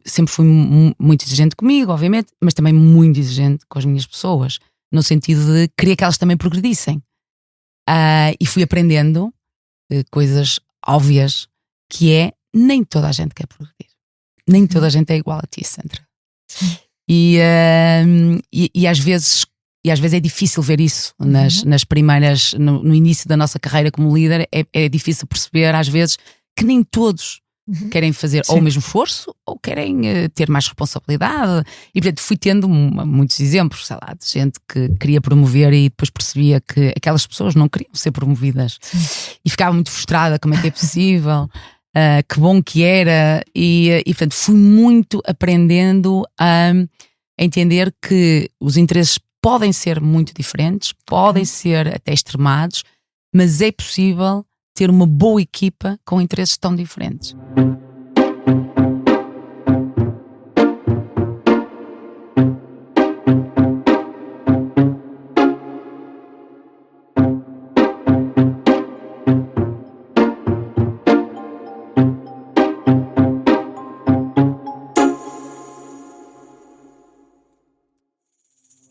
sempre fui muito exigente comigo, obviamente, mas também muito exigente com as minhas pessoas, no sentido de querer que elas também progredissem. E fui aprendendo coisas óbvias, que é: nem toda a gente quer progredir, nem toda a gente é igual a ti, Sandra. E às vezes é difícil ver isso nas primeiras, no início da nossa carreira como líder. É difícil perceber às vezes que nem todos querem fazer ou o mesmo esforço, ou querem ter mais responsabilidade. E portanto fui tendo muitos exemplos, sei lá, de gente que queria promover e depois percebia que aquelas pessoas não queriam ser promovidas. E ficava muito frustrada: como é que é possível? Que bom que era. E portanto fui muito aprendendo a entender que os interesses podem ser muito diferentes, podem ser até extremados, mas é possível ter uma boa equipa com interesses tão diferentes.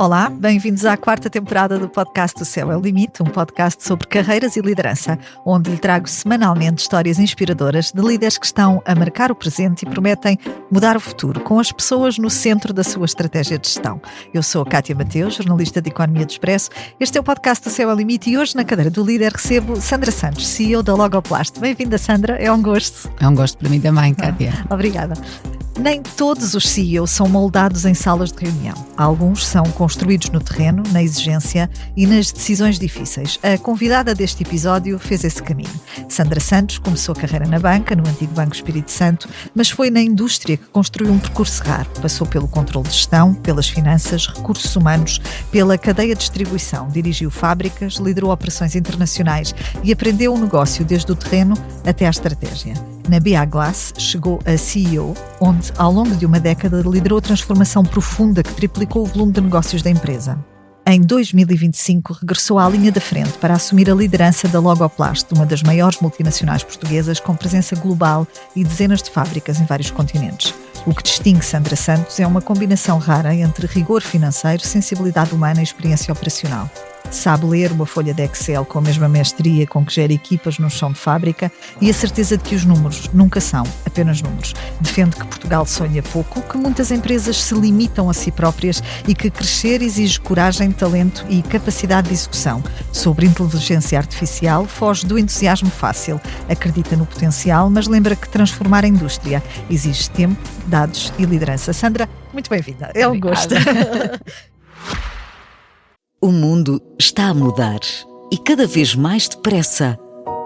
Olá, bem-vindos à 4ª temporada do podcast O Céu é o Limite, um podcast sobre carreiras e liderança, onde lhe trago semanalmente histórias inspiradoras de líderes que estão a marcar o presente e prometem mudar o futuro, com as pessoas no centro da sua estratégia de gestão. Eu sou a Cátia Mateus, jornalista de Economia do Expresso. Este é o podcast O Céu é o Limite e hoje na cadeira do líder recebo Sandra Santos, CEO da Logoplast. Bem-vinda, Sandra, é um gosto. É um gosto para mim também, Cátia. Obrigada. Nem todos os CEOs são moldados em salas de reunião. Alguns são construídos no terreno, na exigência e nas decisões difíceis. A convidada deste episódio fez esse caminho. Sandra Santos começou a carreira na banca, no antigo Banco Espírito Santo, mas foi na indústria que construiu um percurso raro. Passou pelo controle de gestão, pelas finanças, recursos humanos, pela cadeia de distribuição. Dirigiu fábricas, liderou operações internacionais e aprendeu o negócio desde o terreno até à estratégia. Na BA Glass chegou a CEO, onde ao longo de uma década liderou a transformação profunda que triplicou o volume de negócios da empresa. Em 2025 regressou à linha da frente para assumir a liderança da Logoplast, uma das maiores multinacionais portuguesas com presença global e dezenas de fábricas em vários continentes. O que distingue Sandra Santos é uma combinação rara entre rigor financeiro, sensibilidade humana e experiência operacional. Sabe ler uma folha de Excel com a mesma mestria com que gera equipas no chão de fábrica e a certeza de que os números nunca são apenas números. Defende que Portugal sonha pouco, que muitas empresas se limitam a si próprias e que crescer exige coragem, talento e capacidade de execução. Sobre inteligência artificial, foge do entusiasmo fácil. Acredita no potencial, mas lembra que transformar a indústria exige tempo, dados e liderança. Sandra, muito bem-vinda. É um gosto. O mundo está a mudar e cada vez mais depressa.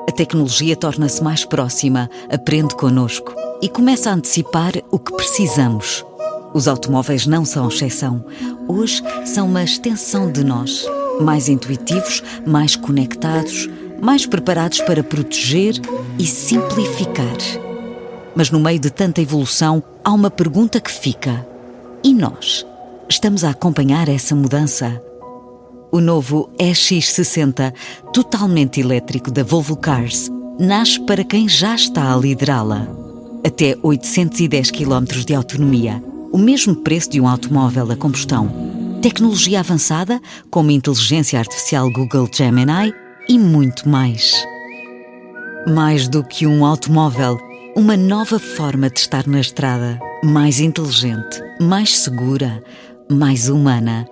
A tecnologia torna-se mais próxima, aprende connosco e começa a antecipar o que precisamos. Os automóveis não são exceção. Hoje são uma extensão de nós. Mais intuitivos, mais conectados, mais preparados para proteger e simplificar. Mas no meio de tanta evolução, há uma pergunta que fica. E nós? Estamos a acompanhar essa mudança? O novo EX60, totalmente elétrico da Volvo Cars, nasce para quem já está a liderá-la. Até 810 km de autonomia, o mesmo preço de um automóvel a combustão. Tecnologia avançada, como inteligência artificial Google Gemini e muito mais. Mais do que um automóvel, uma nova forma de estar na estrada. Mais inteligente, mais segura, mais humana.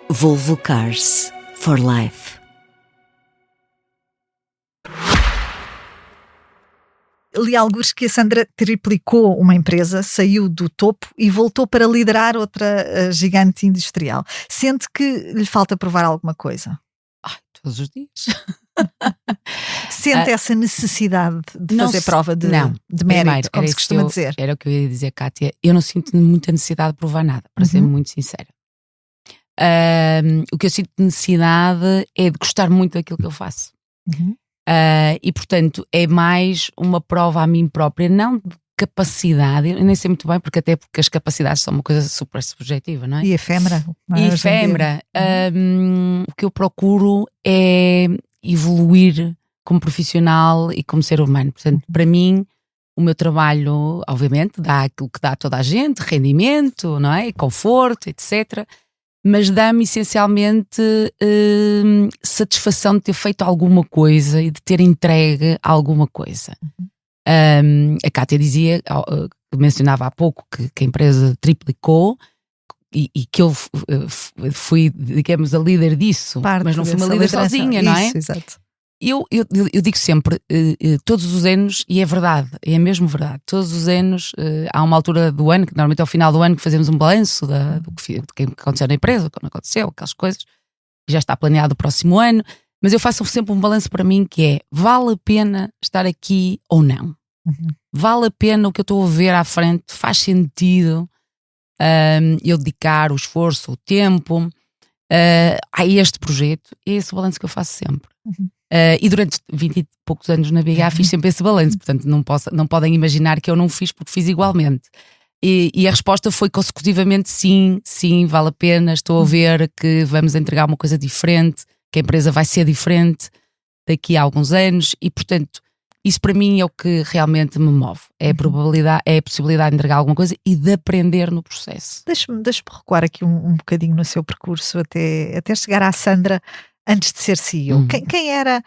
Volvo Cars for Life. Li alguns que a Sandra triplicou uma empresa, saiu do topo e voltou para liderar outra gigante industrial. Sente que lhe falta provar alguma coisa? Todos os dias. Sente essa necessidade de fazer prova de mérito, primeiro, como se costuma dizer? Era o que eu ia dizer, Cátia. Eu não sinto muita necessidade de provar nada, para ser muito sincera. O que eu sinto necessidade é de gostar muito daquilo que eu faço. E portanto é mais uma prova a mim própria, não de capacidade. Eu nem sei muito bem, porque as capacidades são uma coisa super subjetiva, não é? E efêmera. O que eu procuro é evoluir como profissional e como ser humano. Portanto, para mim, o meu trabalho, obviamente, dá aquilo que dá a toda a gente, rendimento, não é? Conforto, etc. Mas dá-me essencialmente satisfação de ter feito alguma coisa e de ter entregue alguma coisa. A Cátia dizia, mencionava há pouco que a empresa triplicou e que eu fui, digamos, a líder disso, mas não fui uma líder sozinha, não é? Isso, exato. Eu digo sempre, todos os anos, e é verdade, é mesmo verdade, todos os anos há uma altura do ano, que normalmente é ao final do ano, que fazemos um balanço do que aconteceu na empresa, o que não aconteceu, aquelas coisas, que já está planeado o próximo ano, mas eu faço sempre um balanço para mim que é, vale a pena estar aqui ou não? Vale a pena o que eu estou a ver à frente? Faz sentido eu dedicar o esforço, o tempo a este projeto? É esse o balanço que eu faço sempre. E durante 20 e poucos anos na BH fiz sempre esse balanço, portanto não podem imaginar que eu não fiz, porque fiz igualmente. E a resposta foi consecutivamente sim, vale a pena, estou a ver que vamos entregar uma coisa diferente, que a empresa vai ser diferente daqui a alguns anos e, portanto, isso para mim é o que realmente me move, é a probabilidade, é a possibilidade de entregar alguma coisa e de aprender no processo. Deixa-me recuar aqui um bocadinho no seu percurso até chegar à Sandra antes de ser CEO. Quem era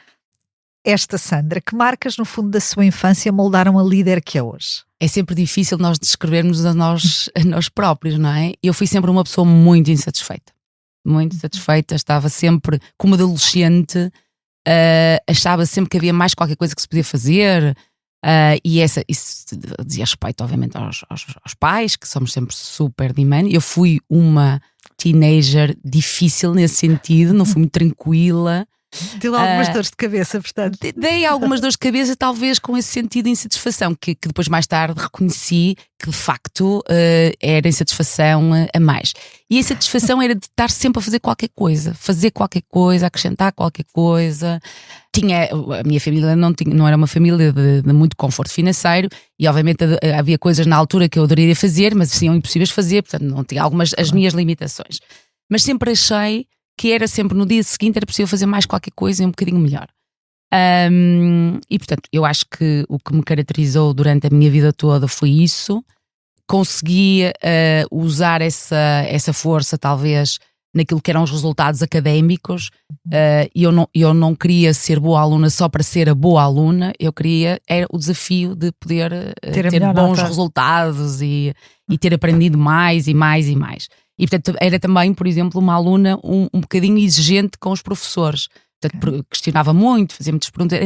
esta Sandra? Que marcas no fundo da sua infância moldaram a líder que é hoje? É sempre difícil nós descrevermos a nós próprios, não é? Eu fui sempre uma pessoa muito insatisfeita, estava sempre como adolescente. Achava sempre que havia mais qualquer coisa que se podia fazer, e isso dizia respeito obviamente aos pais, que somos sempre super demand. Eu fui uma teenager difícil nesse sentido, não fui muito tranquila. Deu algumas dores de cabeça, portanto. Dei algumas dores de cabeça, talvez com esse sentido de insatisfação, que depois mais tarde reconheci que de facto era insatisfação a mais. E a insatisfação era de estar sempre a fazer qualquer coisa, acrescentar qualquer coisa. A minha família não era uma família de muito conforto financeiro e obviamente havia coisas na altura que eu adoraria fazer, mas seriam impossíveis de fazer, portanto não tinha as minhas limitações. Mas sempre achei que era sempre no dia seguinte era possível fazer mais qualquer coisa e um bocadinho melhor. E portanto eu acho que o que me caracterizou durante a minha vida toda foi isso. Consegui usar essa força talvez naquilo que eram os resultados académicos, e eu não queria ser boa aluna só para ser a boa aluna, era o desafio de poder ter bons resultados e ter aprendido mais e mais e mais. E portanto era também, por exemplo, uma aluna um bocadinho exigente com os professores. Portanto, questionava muito, fazia muitas perguntas,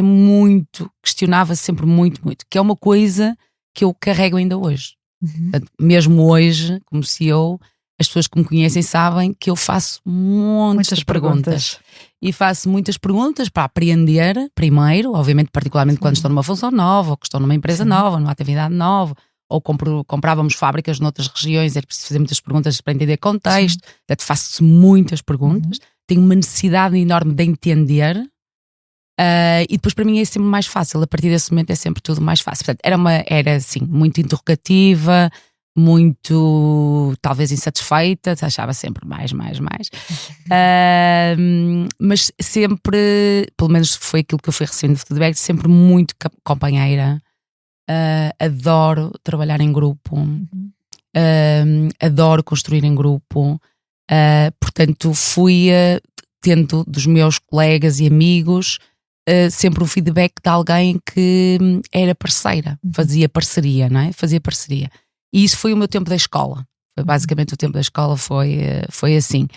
questionava sempre muito, que é uma coisa que eu carrego ainda hoje. Portanto, mesmo hoje, como CEO, as pessoas que me conhecem sabem que eu faço muitas perguntas. E faço muitas perguntas para aprender primeiro, obviamente, particularmente quando estou numa função nova, ou que estou numa empresa nova, numa atividade nova, ou comprávamos fábricas noutras regiões, era preciso fazer muitas perguntas para entender contexto. Portanto, faço muitas perguntas, tenho uma necessidade enorme de entender, e depois para mim é sempre mais fácil, a partir desse momento é sempre tudo mais fácil. Portanto, era assim, muito interrogativa, muito talvez insatisfeita, achava sempre mais. Mas sempre, pelo menos foi aquilo que eu fui recebendo de feedback, sempre muito companheira. Adoro trabalhar em grupo, adoro construir em grupo, portanto fui tendo dos meus colegas e amigos sempre um feedback de alguém que era parceira, fazia parceria, não é? Fazia parceria. E isso foi o meu tempo da escola. Foi basicamente o tempo da escola, foi assim.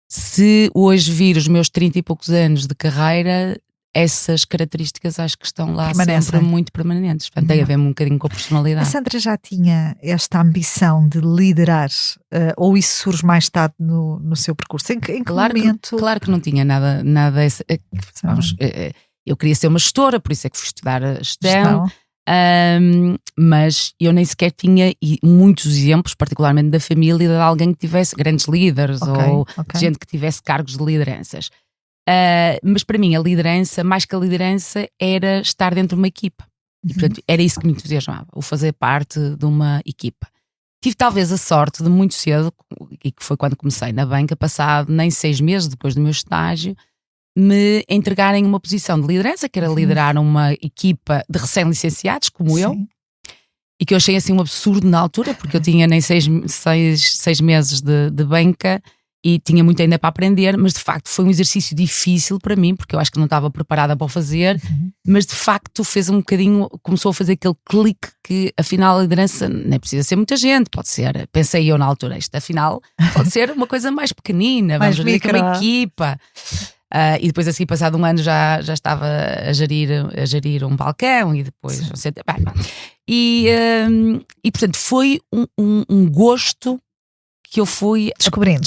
Se hoje vir os meus 30 e poucos anos de carreira, essas características acho que estão lá sempre muito permanentes. Portanto, tem a ver um bocadinho com a personalidade. A Sandra já tinha esta ambição de liderar, ou isso surge mais tarde no seu percurso? Em que momento? Claro que não tinha nada eu queria ser uma gestora, por isso é que fui estudar gestão. Mas eu nem sequer tinha muitos exemplos, particularmente da família, de alguém que tivesse grandes líderes ou gente que tivesse cargos de lideranças. Mas para mim a liderança, mais que a liderança, era estar dentro de uma equipa. E portanto era isso que me entusiasmava, o fazer parte de uma equipa. Tive talvez a sorte de muito cedo, e que foi quando comecei na banca, passado nem 6 meses depois do meu estágio, me entregarem uma posição de liderança, que era liderar uma equipa de recém-licenciados como eu, e que eu achei assim um absurdo na altura, porque eu tinha nem 6 meses de banca e tinha muito ainda para aprender, mas de facto foi um exercício difícil para mim, porque eu acho que não estava preparada para o fazer, mas de facto fez um bocadinho, começou a fazer aquele clique que afinal a liderança nem precisa ser muita gente, pode ser, pensei eu na altura, isto afinal pode ser uma coisa mais pequenina, vamos ver que uma equipa. E depois assim, passado um ano já estava a gerir um balcão e depois e portanto foi um gosto que eu fui descobrindo.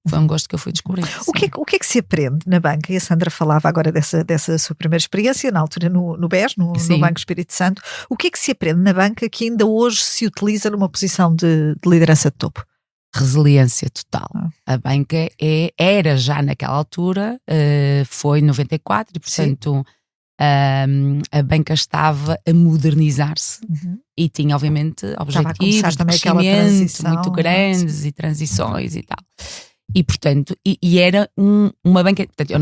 Foi um gosto que eu fui descobrindo. O que é que se aprende na banca? E a Sandra falava agora dessa sua primeira experiência, na altura no BES, no Banco Espírito Santo. O que é que se aprende na banca que ainda hoje se utiliza numa posição de liderança de topo? Resiliência total. A banca era já naquela altura, foi em 94, e portanto a banca estava a modernizar-se e tinha obviamente objetivos de crescimento muito grandes e transições e tal. E portanto, e era uma banca, portanto,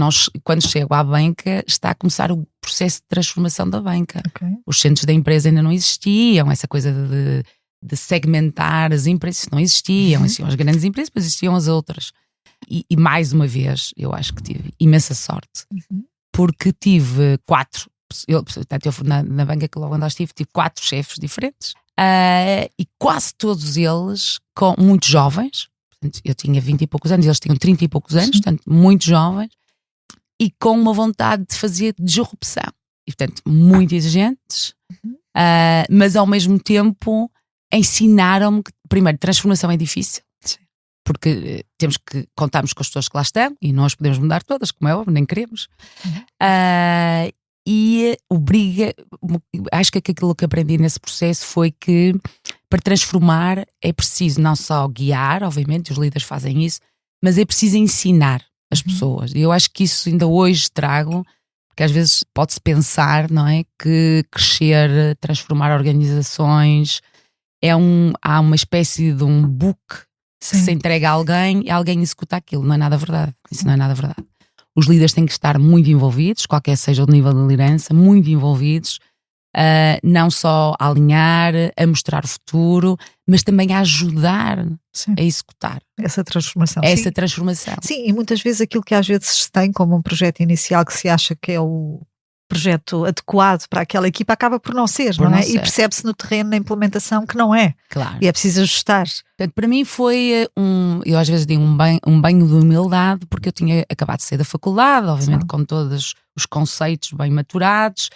quando chego à banca está a começar o processo de transformação da banca. Os centros da empresa ainda não existiam, essa coisa de segmentar as empresas não existiam, existiam as grandes empresas, depois existiam as outras. E mais uma vez, eu acho que tive imensa sorte, porque tive 4, eu na banca que logo onde estive, tive 4 chefes diferentes, e quase todos eles muito jovens, portanto, eu tinha 20 e poucos anos, eles tinham 30 e poucos anos, portanto, muito jovens, e com uma vontade de fazer disrupção, e portanto, muito exigentes, mas ao mesmo tempo ensinaram-me que, primeiro, transformação é difícil, porque contamos com as pessoas que lá estão e não as podemos mudar todas, como é óbvio, nem queremos. E acho que aquilo que aprendi nesse processo foi que para transformar é preciso não só guiar, obviamente, os líderes fazem isso, mas é preciso ensinar as pessoas. E eu acho que isso ainda hoje trago, porque às vezes pode-se pensar, não é, que crescer, transformar organizações, há uma espécie de um book que se entrega a alguém e alguém executa aquilo. Não é nada verdade. Isso não é nada verdade. Os líderes têm que estar muito envolvidos, qualquer seja o nível de liderança, muito envolvidos, não só a alinhar, a mostrar o futuro, mas também a ajudar a executar essa transformação. Transformação. Sim, e muitas vezes aquilo que às vezes se tem como um projeto inicial que se acha que é o projeto adequado para aquela equipa acaba por não ser, não é? E percebe-se no terreno, na implementação, que não é. Claro. E é preciso ajustar. Portanto, para mim foi eu às vezes digo um banho de humildade, porque eu tinha acabado de sair da faculdade, obviamente com todos os conceitos bem maturados,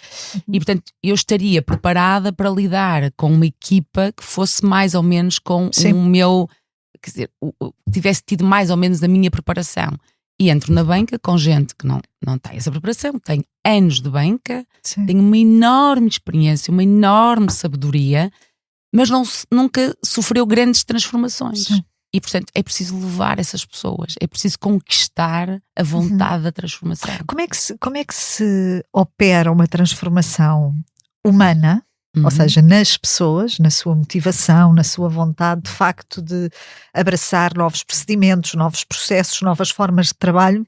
e portanto eu estaria preparada para lidar com uma equipa que fosse mais ou menos com o meu, quer dizer, tivesse tido mais ou menos a minha preparação. E entro na banca com gente que não tem essa preparação, tem anos de banca, tem uma enorme experiência, uma enorme sabedoria, mas nunca sofreu grandes transformações. E, portanto, é preciso levar essas pessoas, é preciso conquistar a vontade da transformação. Como é que se opera uma transformação humana? Ou seja, nas pessoas, na sua motivação, na sua vontade de facto de abraçar novos procedimentos, novos processos, novas formas de trabalho,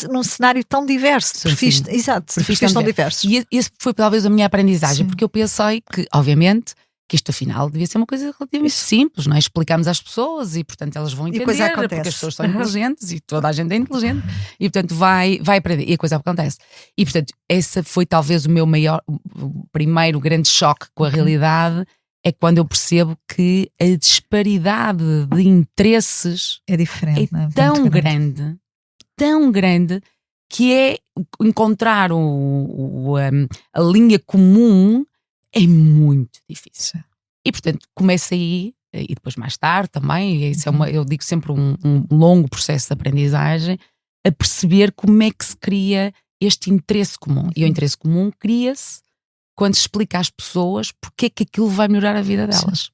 num cenário tão diverso, perfis tão diversos. E esse foi talvez a minha aprendizagem, porque eu pensei que, obviamente, que isto afinal devia ser uma coisa relativamente simples, não é? Explicamos às pessoas e portanto elas vão entender, porque as pessoas são inteligentes e toda a gente é inteligente e portanto vai aprender e a coisa acontece. E portanto esse foi talvez o primeiro grande choque com a realidade, é quando eu percebo que a disparidade de interesses é diferente, é tão grande que é encontrar a linha comum é muito difícil. E portanto começa aí, e depois mais tarde também, isso eu digo sempre um longo processo de aprendizagem, a perceber como é que se cria este interesse comum. E o interesse comum cria-se quando se explica às pessoas porque é que aquilo vai melhorar a vida delas.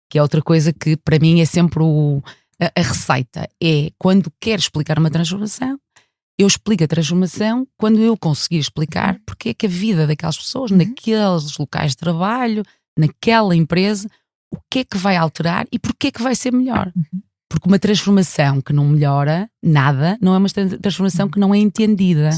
Que é outra coisa que para mim é sempre a receita, é quando quero explicar uma transformação, eu explico a transformação quando eu conseguir explicar porque é que a vida daquelas pessoas, naqueles locais de trabalho, naquela empresa, o que é que vai alterar e porque é que vai ser melhor. Porque uma transformação que não melhora nada não é uma transformação que não é entendida.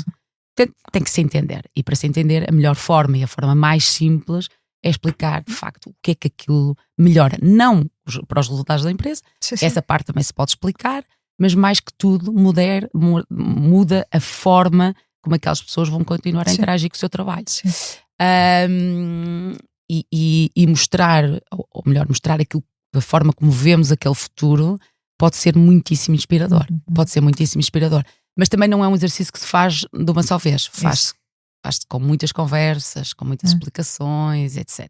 Portanto, tem que se entender. E para se entender, a melhor forma e a forma mais simples é explicar de facto o que é que aquilo melhora, não para os resultados da empresa, Sim, sim. essa parte também se pode explicar, mas mais que tudo muda a forma como aquelas pessoas vão continuar a Sim. interagir com o seu trabalho. Sim. E mostrar, ou melhor, mostrar aquilo, da forma como vemos aquele futuro, pode ser muitíssimo inspirador. Pode ser muitíssimo inspirador. Mas também não é um exercício que se faz de uma só vez. Faz-se com muitas conversas, com muitas explicações, etc.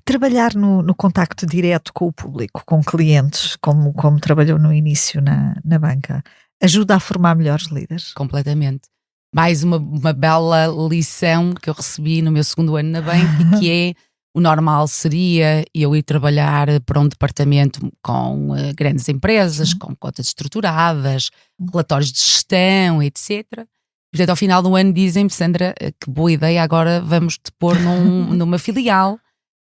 Trabalhar no contacto direto com o público, com clientes, como trabalhou no início na banca, ajuda a formar melhores líderes? Completamente. Mais uma bela lição que eu recebi no meu segundo ano na banca, que é: o normal seria eu ir trabalhar para um departamento com grandes empresas, com contas estruturadas, relatórios de gestão, etc. Portanto, ao final do ano dizem-me: Sandra, que boa ideia, agora vamos te pôr numa filial,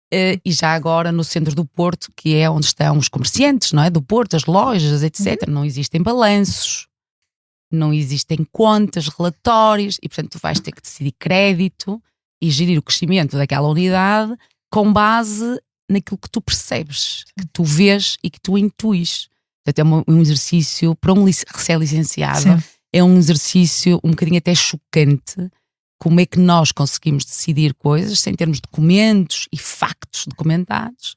e já agora no centro do Porto, que é onde estão os comerciantes, não é? Do Porto, as lojas, etc. Não existem balanços, não existem contas, relatórios, e portanto tu vais ter que decidir crédito e gerir o crescimento daquela unidade com base naquilo que tu percebes, que tu vês e que tu intuis. Portanto, é um exercício, para um recém-licenciado, é um exercício um bocadinho até chocante. Como é que nós conseguimos decidir coisas sem termos documentos e factos documentados,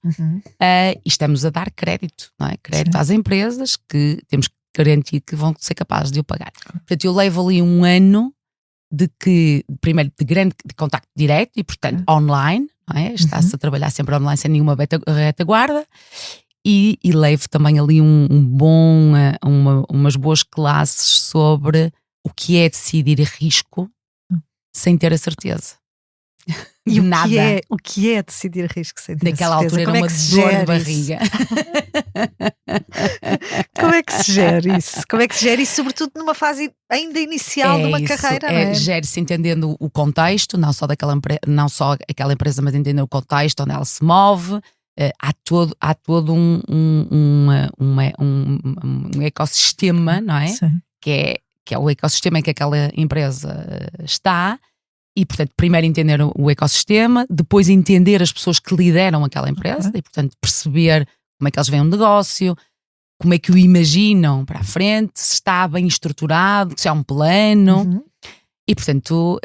e estamos a dar crédito, não é? Crédito às empresas que temos que garantir que vão ser capazes de o pagar. Portanto, eu levo ali um ano primeiro de contacto direto e, portanto, online, não é? Está-se a trabalhar sempre online sem nenhuma retaguarda, e levo também ali umas boas classes sobre o que é decidir risco sem ter a certeza. E nada. O que é decidir risco sem ter Naquela a certeza? altura era uma dor de barriga. Como é que se gera isso? Como é que se gera isso, sobretudo numa fase ainda inicial de uma carreira, não é? Gere-se entendendo o contexto, não só aquela empresa, mas entender o contexto onde ela se move. Há todo um ecossistema, não é? Sim. Que é o ecossistema em que aquela empresa está. E, portanto, primeiro entender o ecossistema, depois entender as pessoas que lideram aquela empresa e, portanto, perceber como é que eles veem um negócio, como é que o imaginam para a frente, se está bem estruturado, se há um plano. E, portanto,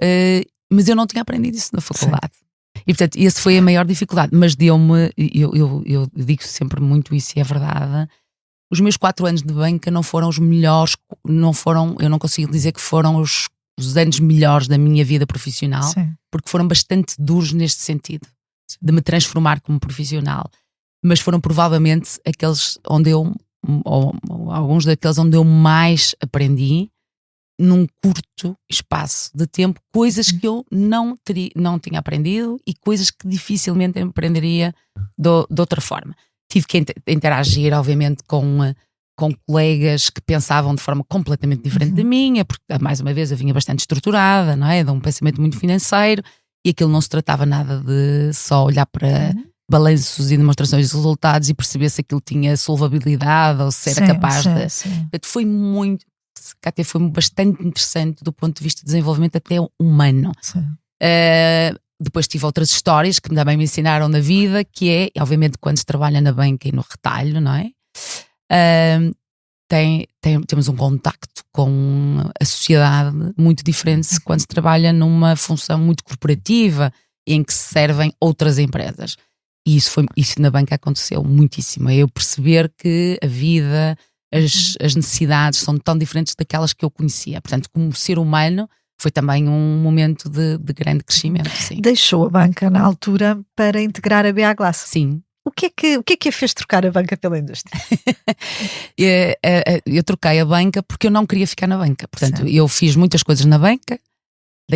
mas eu não tinha aprendido isso na faculdade. Sim. E, portanto, essa foi a maior dificuldade. Mas deu-me, eu digo sempre muito isso e é verdade, os meus 4 anos de banca não foram os melhores, eu não consigo dizer que foram os anos melhores da minha vida profissional, Sim. porque foram bastante duros neste sentido, de me transformar como profissional, mas foram provavelmente aqueles onde alguns daqueles onde eu mais aprendi num curto espaço de tempo, coisas que eu não tinha aprendido e coisas que dificilmente aprenderia de outra forma. Tive que interagir, obviamente, com colegas que pensavam de forma completamente diferente da minha, porque, mais uma vez, eu vinha bastante estruturada, não é? De um pensamento muito financeiro, e aquilo não se tratava nada de só olhar para balanços e demonstrações de resultados e perceber se aquilo tinha solvabilidade ou se era capaz de... Sim. Cátia, foi bastante interessante do ponto de vista de desenvolvimento até humano. Depois tive outras histórias que também me ensinaram na vida, que é, obviamente, quando se trabalha na banca e no retalho, não é? Temos um contacto com a sociedade muito diferente quando se trabalha numa função muito corporativa em que se servem outras empresas. E isso na banca aconteceu muitíssimo. É eu perceber que a vida, as necessidades são tão diferentes daquelas que eu conhecia. Portanto, como ser humano, foi também um momento de grande crescimento. Sim. Deixou a banca na altura para integrar a BA Glass. Sim. O que é que a fez trocar a banca pela indústria? Eu troquei a banca porque eu não queria ficar na banca. Portanto, eu fiz muitas coisas na banca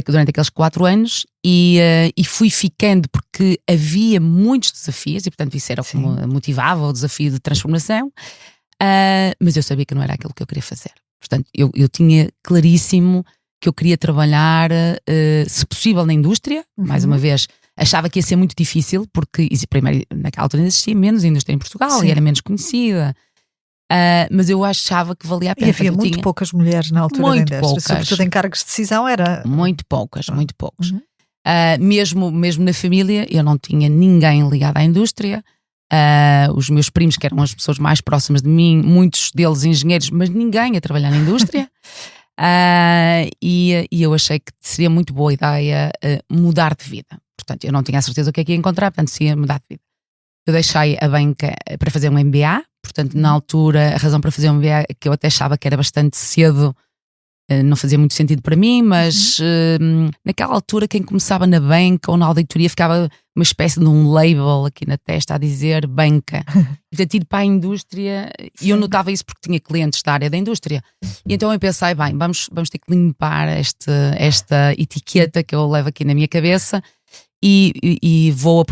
durante aqueles 4 anos e fui ficando porque havia muitos desafios e, portanto, isso era o que me motivava, o desafio de transformação. Mas eu sabia que não era aquilo que eu queria fazer. Portanto, eu tinha claríssimo que eu queria trabalhar, se possível, na indústria. Mais uma vez, achava que ia ser muito difícil, porque primeiro, naquela altura existia menos indústria em Portugal e era menos conhecida. Mas eu achava que valia a pena. E havia muito poucas mulheres na altura da indústria, sobretudo em cargos de decisão era... Muito poucas. Mesmo na família, eu não tinha ninguém ligado à indústria. Os meus primos, que eram as pessoas mais próximas de mim, muitos deles engenheiros, mas ninguém a trabalhar na indústria. E eu achei que seria muito boa ideia mudar de vida. Portanto, eu não tinha a certeza o que é que ia encontrar, portanto, se ia mudar de vida. Eu deixei a banca para fazer um MBA, portanto, na altura, a razão para fazer um MBA, que eu até achava que era bastante cedo, não fazia muito sentido para mim, mas naquela altura, quem começava na banca ou na auditoria ficava uma espécie de um label aqui na testa a dizer banca. Portanto, ir para a indústria, e eu notava isso porque tinha clientes da área da indústria. E então eu pensei, bem, vamos ter que limpar esta etiqueta que eu levo aqui na minha cabeça. E vou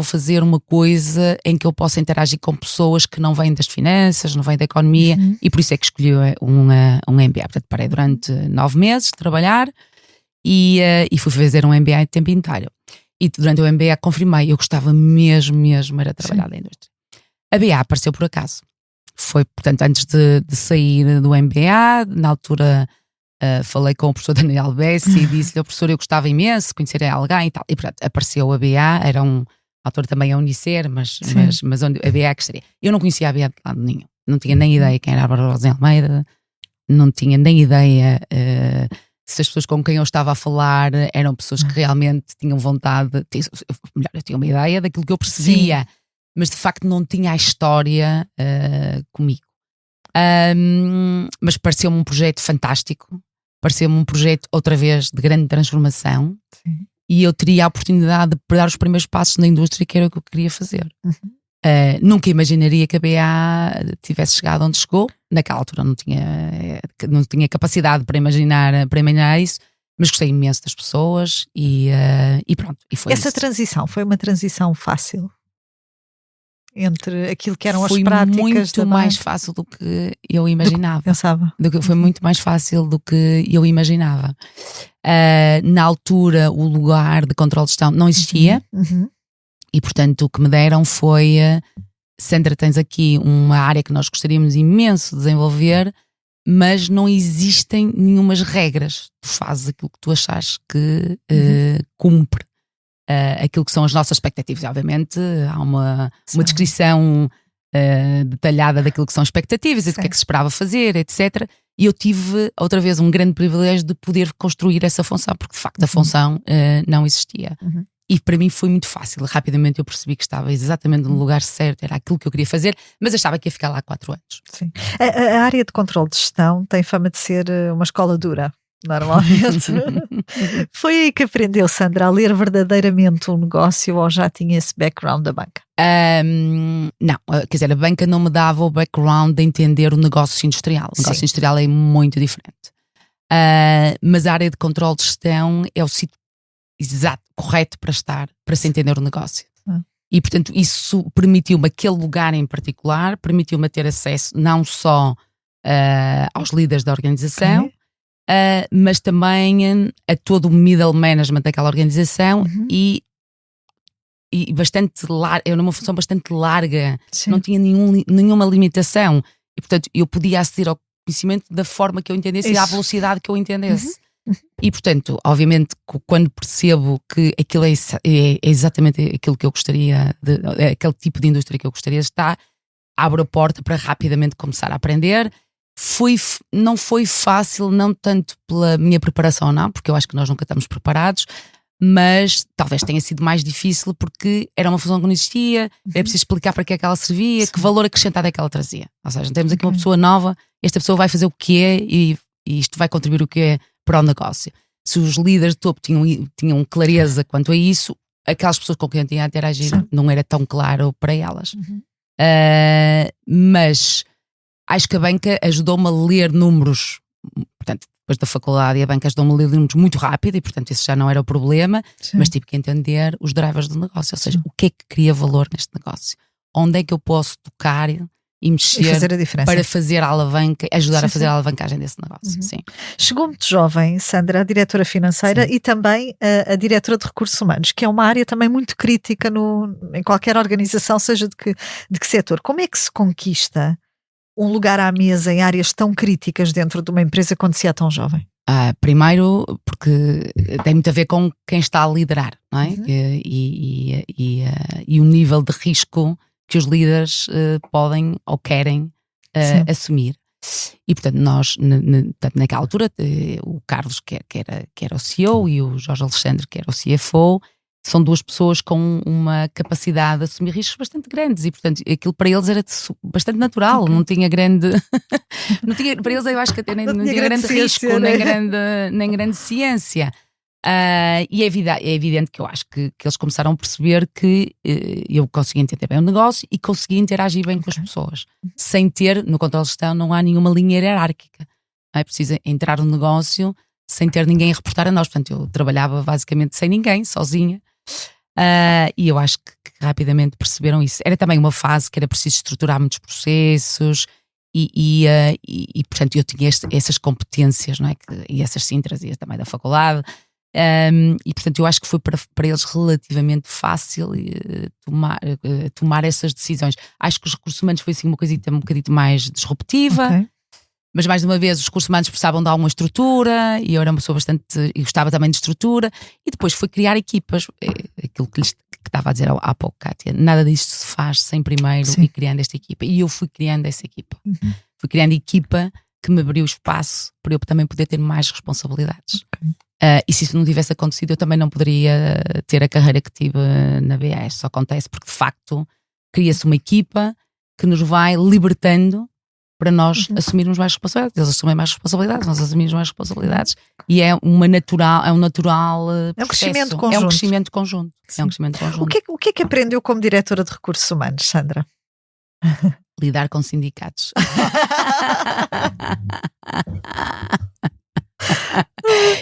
fazer uma coisa em que eu possa interagir com pessoas que não vêm das finanças, não vêm da economia, e por isso é que escolhi um MBA. Portanto, parei durante 9 meses de trabalhar e fui fazer um MBA de tempo inteiro. E durante o MBA confirmei, eu gostava mesmo era trabalhar na indústria. A BA apareceu por acaso. Foi, portanto, antes de sair do MBA, na altura... falei com o professor Daniel Bessi e disse-lhe: professor, eu gostava imenso de conhecer alguém e tal. E portanto, apareceu a BA, era um autor também a Unicer, mas onde a BA que estaria. Eu não conhecia a BA de lado nenhum, não tinha nem ideia quem era a Bárbara Rosa Almeida, não tinha nem ideia se as pessoas com quem eu estava a falar eram pessoas que realmente tinham vontade. Melhor, eu tinha uma ideia daquilo que eu percebia, mas de facto não tinha a história comigo. Mas pareceu-me um projeto fantástico. Pareceu-me um projeto, outra vez, de grande transformação. Sim. E eu teria a oportunidade de dar os primeiros passos na indústria, que era o que eu queria fazer. Nunca imaginaria que a BA tivesse chegado onde chegou. Naquela altura não tinha capacidade para imaginar isso, mas gostei imenso das pessoas e pronto. E foi Essa isso. transição foi uma transição fácil? Entre aquilo que eram foi as práticas muito mais fácil do que eu imaginava. Pensava. Foi muito mais fácil do que eu imaginava. Na altura, o lugar de controle de gestão não existia. E portanto o que me deram foi: Sandra, tens aqui uma área que nós gostaríamos imenso de desenvolver, mas não existem nenhumas regras. Tu fazes aquilo que tu achas que cumpre aquilo que são as nossas expectativas. Obviamente há uma descrição detalhada daquilo que são expectativas e do que é que se esperava fazer, etc. E eu tive outra vez um grande privilégio de poder construir essa função, porque de facto a função não existia. E para mim foi muito fácil. Rapidamente eu percebi que estava exatamente no lugar certo, era aquilo que eu queria fazer, mas achava que ia ficar lá 4 anos. Sim. A área de controle de gestão tem fama de ser uma escola dura, normalmente. Foi aí que aprendeu, Sandra, a ler verdadeiramente um negócio, ou já tinha esse background da banca? Não, quer dizer, a banca não me dava o background de entender o negócio industrial. O negócio industrial é muito diferente. Mas a área de controle de gestão é o sítio exato, correto para se entender o negócio. E portanto isso permitiu-me, aquele lugar em particular, permitiu-me ter acesso não só aos líderes da organização, mas também a todo o middle management daquela organização e bastante larga, era uma função bastante larga, não tinha nenhuma limitação e portanto eu podia aceder ao conhecimento da forma que eu entendesse e à velocidade que eu entendesse. E portanto, obviamente, quando percebo que aquilo é exatamente aquilo que eu gostaria aquele tipo de indústria que eu gostaria de estar, abro a porta para rapidamente começar a aprender. Não foi fácil, não tanto pela minha preparação, não, porque eu acho que nós nunca estamos preparados, mas talvez tenha sido mais difícil porque era uma função que não existia, era preciso explicar para que é que ela servia, que valor acrescentado é que ela trazia. Ou seja, temos aqui uma pessoa nova, esta pessoa vai fazer o que é e isto vai contribuir o que é para o negócio. Se os líderes de topo tinham clareza quanto a isso, aquelas pessoas com quem eu tinha a interagir não era tão claro para elas. Mas acho que a banca ajudou-me a ler números, portanto, depois da faculdade, a banca ajudou-me a ler números muito rápido e, portanto, isso já não era o problema, mas tive que entender os drivers do negócio, ou seja, o que é que cria valor neste negócio, onde é que eu posso tocar e mexer fazer a diferença, para fazer a alavanca, ajudar a fazer a alavancagem desse negócio. Chegou muito jovem, Sandra, a diretora financeira e também a diretora de recursos humanos, que é uma área também muito crítica em qualquer organização, seja de que setor. Como é que se conquista um lugar à mesa em áreas tão críticas dentro de uma empresa quando se é tão jovem? Primeiro, porque tem muito a ver com quem está a liderar, não é? E o nível de risco que os líderes podem ou querem assumir. E portanto, nós, naquela altura, o Carlos, que era o CEO, e o Jorge Alexandre, que era o CFO, são duas pessoas com uma capacidade de assumir riscos bastante grandes, e portanto aquilo para eles era bastante natural, não tinha grande não tinha, para eles eu acho que até não tinha grande risco, nem grande ciência. E é evidente que eu acho que eles começaram a perceber que eu conseguia entender bem o negócio e conseguia interagir bem com as pessoas, sem ter, no controle de gestão não há nenhuma linha hierárquica, não é preciso entrar no negócio sem ter ninguém a reportar a nós. Portanto, eu trabalhava basicamente sem ninguém, sozinha. E eu acho que rapidamente perceberam isso. Era também uma fase que era preciso estruturar muitos processos e portanto eu tinha essas competências, não é? E essas sim trazia também da faculdade, e portanto eu acho que foi para eles relativamente fácil tomar essas decisões. Acho que os recursos humanos foi assim uma coisita um bocadinho mais disruptiva. Okay. Mas mais uma vez os recursos humanos precisavam de alguma estrutura e eu era uma pessoa e gostava também de estrutura, e depois foi criar equipas, aquilo que estava a dizer há pouco, Kátia, nada disto se faz sem primeiro ir criando esta equipa, e eu fui criando essa equipa, fui criando equipa que me abriu espaço para eu também poder ter mais responsabilidades. E se isso não tivesse acontecido eu também não poderia ter a carreira que tive na BAS. Só acontece porque de facto cria-se uma equipa que nos vai libertando para nós assumirmos mais responsabilidades. Eles assumem mais responsabilidades, nós assumimos mais responsabilidades, e é um natural processo. É um crescimento conjunto. É um crescimento conjunto. O que é que aprendeu como diretora de recursos humanos, Sandra? Lidar com sindicatos.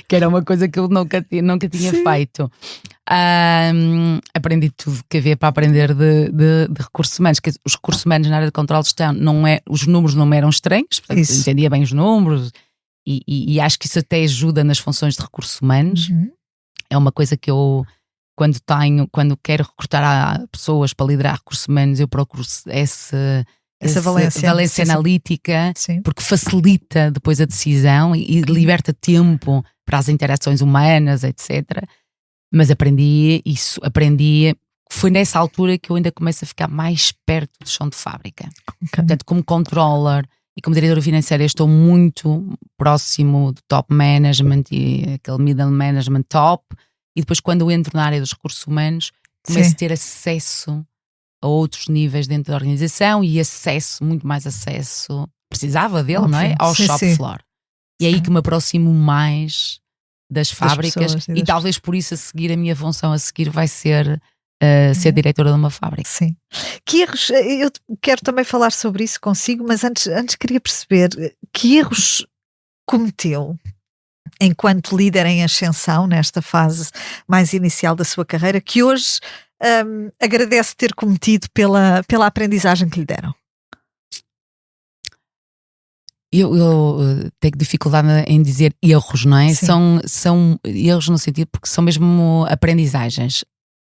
Que era uma coisa que eu nunca tinha feito. Aprendi tudo que havia para aprender de recursos humanos. Que os recursos humanos na área de controle de gestão, os números não eram estranhos, portanto, entendia bem os números, e acho que isso até ajuda nas funções de recursos humanos. É uma coisa que eu, quando quero recrutar pessoas para liderar recursos humanos, eu procuro essa valência analítica, porque facilita depois a decisão e liberta tempo para as interações humanas, etc. Mas aprendi, foi nessa altura que eu ainda começo a ficar mais perto do chão de fábrica. Portanto, como controller e como diretora financeira, eu estou muito próximo do top management e aquele middle management top, e depois quando eu entro na área dos recursos humanos, começo a ter acesso a outros níveis dentro da organização e muito mais acesso, precisava dele, não é? Ao shop floor. E é aí que me aproximo mais das fábricas, pessoas, e talvez por isso a minha função a seguir vai ser ser diretora de uma fábrica. Sim. Que erros, eu quero também falar sobre isso consigo, mas antes queria perceber que erros cometeu enquanto líder em ascensão, nesta fase mais inicial da sua carreira, que hoje agradece ter cometido pela aprendizagem que lhe deram. Eu tenho dificuldade em dizer erros, não é? São erros no sentido porque são mesmo aprendizagens.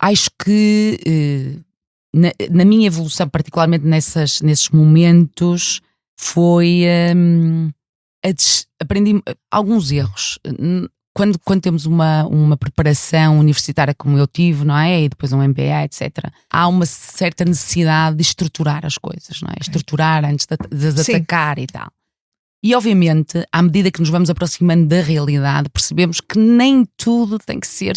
Acho que na minha evolução, particularmente nesses momentos, aprendi alguns erros. Quando temos uma preparação universitária como eu tive, não é? E depois um MBA, etc. Há uma certa necessidade de estruturar as coisas, não é? Estruturar antes de atacar e tal. E obviamente, à medida que nos vamos aproximando da realidade, percebemos que nem tudo tem que ser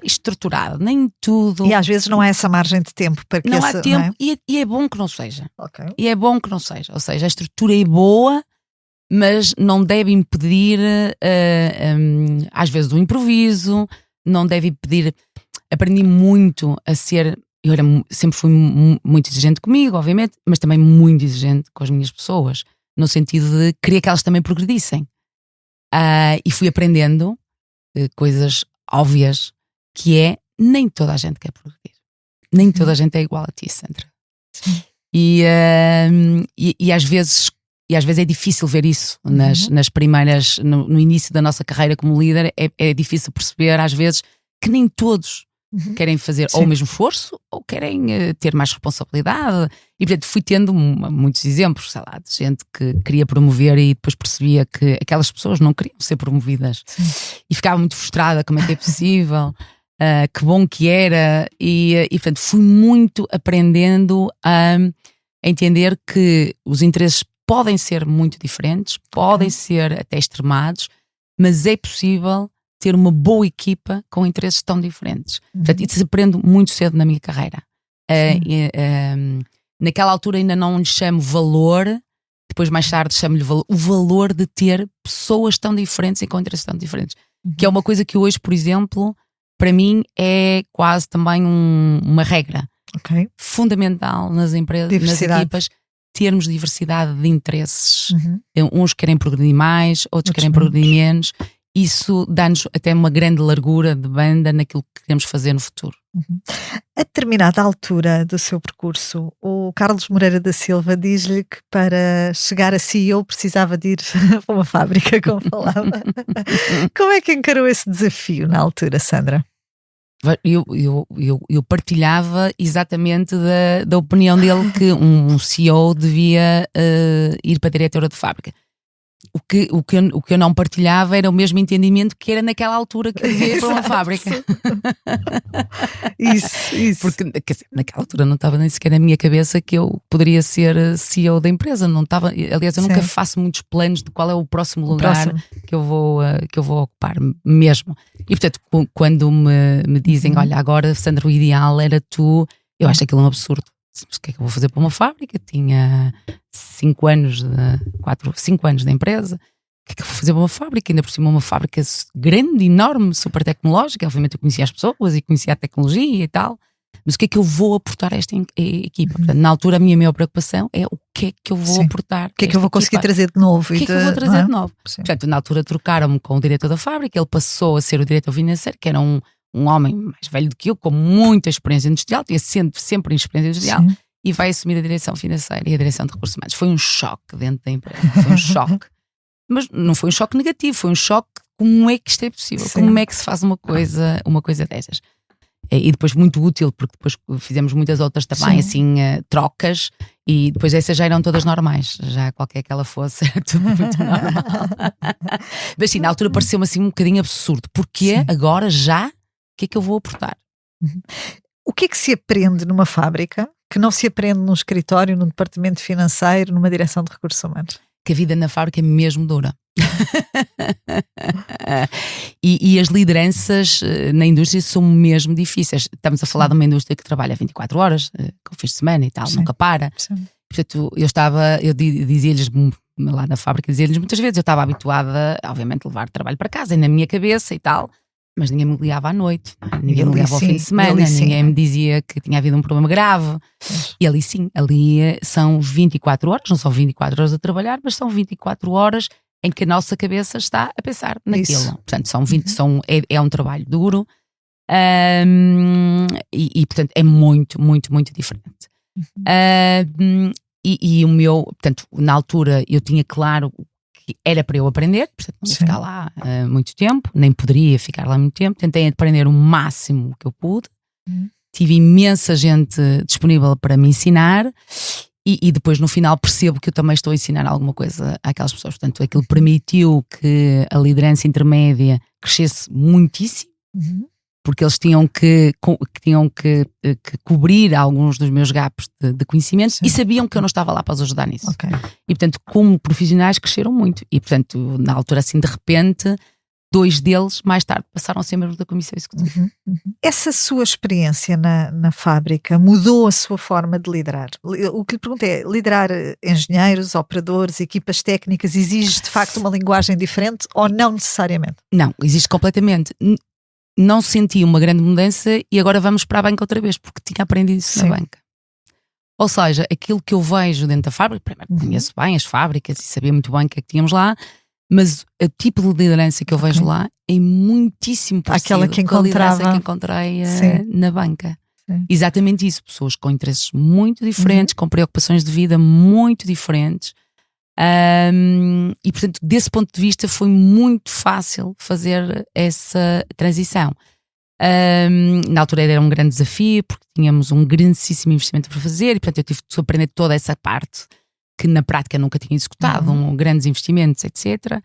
estruturado, nem tudo. E às vezes não há essa margem de tempo para que não há tempo, não é? E é bom que não seja. E é bom que não seja. Ou seja, a estrutura é boa, mas não deve impedir, às vezes, do improviso, não deve impedir. Aprendi muito a ser. Sempre fui muito exigente comigo, obviamente, mas também muito exigente com as minhas pessoas, no sentido de querer que elas também progredissem. E fui aprendendo coisas óbvias, que é nem toda a gente quer progredir. Nem toda a gente é igual a ti, Sandra. E às vezes é difícil ver isso nas primeiras, no início da nossa carreira como líder, é difícil perceber às vezes que nem todos Querem fazer ou o mesmo esforço ou querem ter mais responsabilidade. E portanto fui tendo muitos exemplos, sei lá, de gente que queria promover e depois percebia que aquelas pessoas não queriam ser promovidas. Sim. E ficava muito frustrada, como é que é possível, que bom que era. E portanto fui muito aprendendo a entender que os interesses podem ser muito diferentes, podem ser até extremados, mas é possível ter uma boa equipa com interesses tão diferentes. Portanto, isso aprendo muito cedo na minha carreira. Naquela altura ainda não lhe chamo valor, depois mais tarde chamo-lhe o valor de ter pessoas tão diferentes e com interesses tão diferentes. Que é uma coisa que hoje, por exemplo, para mim é quase também uma regra fundamental nas empresas, nas equipas, termos diversidade de interesses. Uns querem progredir mais, outros querem progredir menos. Isso dá-nos até uma grande largura de banda naquilo que queremos fazer no futuro. A determinada altura do seu percurso, o Carlos Moreira da Silva diz-lhe que para chegar a CEO precisava de ir para uma fábrica, como falava. Como é que encarou esse desafio na altura, Sandra? Eu partilhava exatamente da opinião dele que um CEO devia ir para a diretora de fábrica. O que eu não partilhava era o mesmo entendimento que era naquela altura que eu devia ir para uma fábrica. Isso. Porque quer dizer, naquela altura não estava nem sequer na minha cabeça que eu poderia ser CEO da empresa. Não estava, aliás, eu nunca faço muitos planos de qual é o próximo lugar que eu vou ocupar mesmo. E portanto, quando me dizem, olha, agora Sandra, o ideal era tu, eu acho aquilo um absurdo. Mas o que é que eu vou fazer para uma fábrica? Tinha 5 anos da empresa. O que é que eu vou fazer para uma fábrica? Ainda por cima uma fábrica grande, enorme, super tecnológica. Obviamente eu conhecia as pessoas e conhecia a tecnologia e tal. Mas o que é que eu vou aportar a esta equipa? Portanto, na altura a minha maior preocupação é o que é que eu vou aportar. O que é que eu vou conseguir trazer de novo? O que é que eu vou trazer de novo? Portanto, na altura trocaram-me com o diretor da fábrica. Ele passou a ser o diretor financeiro, que era um homem mais velho do que eu, com muita experiência industrial, tinha sempre em experiência industrial, e vai assumir a direção financeira e a direção de recursos humanos. Foi um choque dentro da empresa, foi um choque. Mas não foi um choque negativo, foi um choque, como é que isto é possível? Como é que se faz uma coisa destas? E depois muito útil, porque depois fizemos muitas outras também, assim, trocas, e depois essas já eram todas normais, já qualquer que ela fosse, era tudo muito normal. Mas sim, na altura pareceu-me assim um bocadinho absurdo, porque agora já, o que é que eu vou aportar? O que é que se aprende numa fábrica que não se aprende num escritório, num departamento financeiro, numa direção de recursos humanos? Que a vida na fábrica é mesmo dura. e as lideranças na indústria são mesmo difíceis. Estamos a falar de uma indústria que trabalha 24 horas, com fins de semana e tal, nunca para. Portanto, eu dizia-lhes lá na fábrica, dizia-lhes muitas vezes, eu estava habituada, obviamente, a levar trabalho para casa e na minha cabeça e tal, mas ninguém me ligava à noite, ninguém me ligava ao fim de semana, ninguém me dizia que tinha havido um problema grave. E ali são 24 horas, não são 24 horas a trabalhar, mas são 24 horas em que a nossa cabeça está a pensar naquilo. Portanto, é um trabalho duro, e portanto é muito, muito, muito diferente. E o meu, portanto, na altura eu tinha claro que era para eu aprender, portanto não ia ficar lá muito tempo, nem poderia ficar lá muito tempo. Tentei aprender o máximo que eu pude, tive imensa gente disponível para me ensinar, e depois no final percebo que eu também estou a ensinar alguma coisa àquelas pessoas. Portanto, aquilo permitiu que a liderança intermédia crescesse muitíssimo, porque eles tinham que cobrir alguns dos meus gaps de conhecimentos, e sabiam que eu não estava lá para os ajudar nisso. E portanto, como profissionais, cresceram muito. E portanto, na altura assim, de repente, 2 deles mais tarde passaram a ser membros da comissão executiva. Essa sua experiência na fábrica mudou a sua forma de liderar? O que lhe pergunto é, liderar engenheiros, operadores, equipas técnicas, exige de facto uma linguagem diferente ou não necessariamente? Não, exige completamente. Não senti uma grande mudança e agora vamos para a banca outra vez, porque tinha aprendido isso na banca. Ou seja, aquilo que eu vejo dentro da fábrica, primeiro conheço bem as fábricas e sabia muito bem o que é que tínhamos lá, mas o tipo de liderança que eu vejo lá é muitíssimo parecido com a liderança que encontrei na banca. Exatamente isso, pessoas com interesses muito diferentes, com preocupações de vida muito diferentes. E portanto, desse ponto de vista foi muito fácil fazer essa transição. Na altura era um grande desafio, porque tínhamos um grandíssimo investimento para fazer, e portanto eu tive de aprender toda essa parte que na prática nunca tinha executado, grandes investimentos, etc.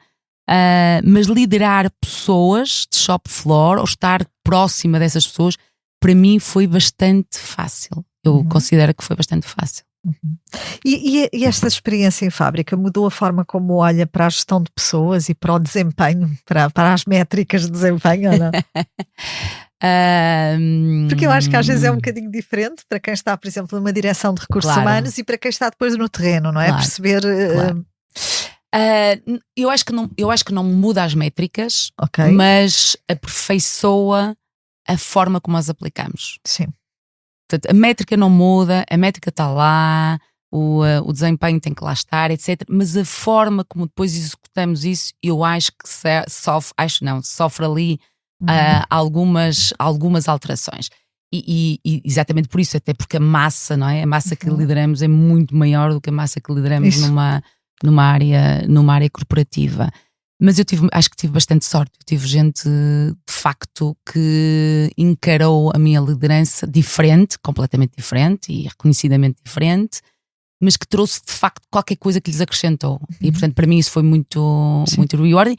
Mas liderar pessoas de shop floor, ou estar próxima dessas pessoas, para mim foi bastante fácil. Eu considero que foi bastante fácil. E esta experiência em fábrica mudou a forma como olha para a gestão de pessoas e para o desempenho, para as métricas de desempenho, ou não? Porque eu acho que às vezes é um bocadinho diferente para quem está, por exemplo, numa direção de recursos humanos e para quem está depois no terreno, não é? Claro, Perceber. Claro. Eu acho que não muda as métricas, Okay. mas aperfeiçoa a forma como as aplicamos. Sim. Portanto, a métrica não muda, a métrica está lá, o desempenho tem que lá estar, etc. Mas a forma como depois executamos isso, eu acho que sofre ali algumas alterações. E exatamente por isso, até porque a massa, não é? A massa que lideramos é muito maior do que a massa que lideramos numa área corporativa. Mas acho que tive bastante sorte. Eu tive gente, de facto, que encarou a minha liderança diferente, completamente diferente e reconhecidamente diferente, mas que trouxe, de facto, qualquer coisa que lhes acrescentou. E, portanto, para mim isso foi muito rewarding.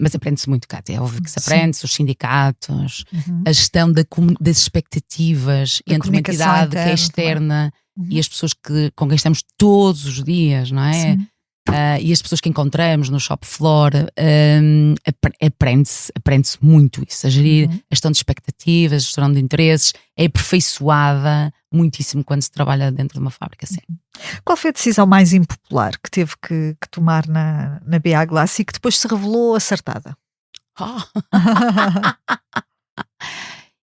Mas aprende-se muito, Cátia. É óbvio que se aprende-se, os sindicatos, a gestão das expectativas entre uma entidade que é externa e as pessoas com quem estamos todos os dias, não é? E as pessoas que encontramos no shop floor, aprende-se muito isso, a gerir a gestão de expectativas, a gestão de interesses, é aperfeiçoada muitíssimo quando se trabalha dentro de uma fábrica, sim. Qual foi a decisão mais impopular que teve que tomar na BA Glass e que depois se revelou acertada?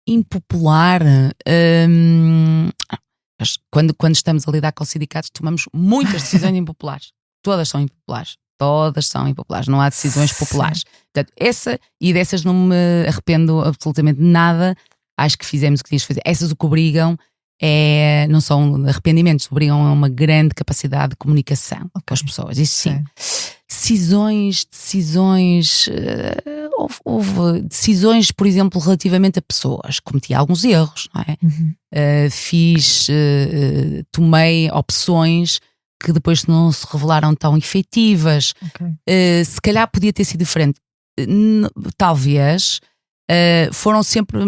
Impopular. Quando estamos a lidar com sindicatos, tomamos muitas decisões impopulares. Todas são impopulares, não há decisões populares. Portanto, dessas não me arrependo absolutamente nada. Acho que fizemos o que tínhamos de fazer. Essas o que obrigam não são arrependimentos, obrigam a uma grande capacidade de comunicação com as pessoas. Isso sim. Decisões, houve decisões, por exemplo, relativamente a pessoas. Cometi alguns erros, não é? Tomei opções que depois não se revelaram tão efetivas. Se calhar podia ter sido diferente. Talvez. Foram sempre...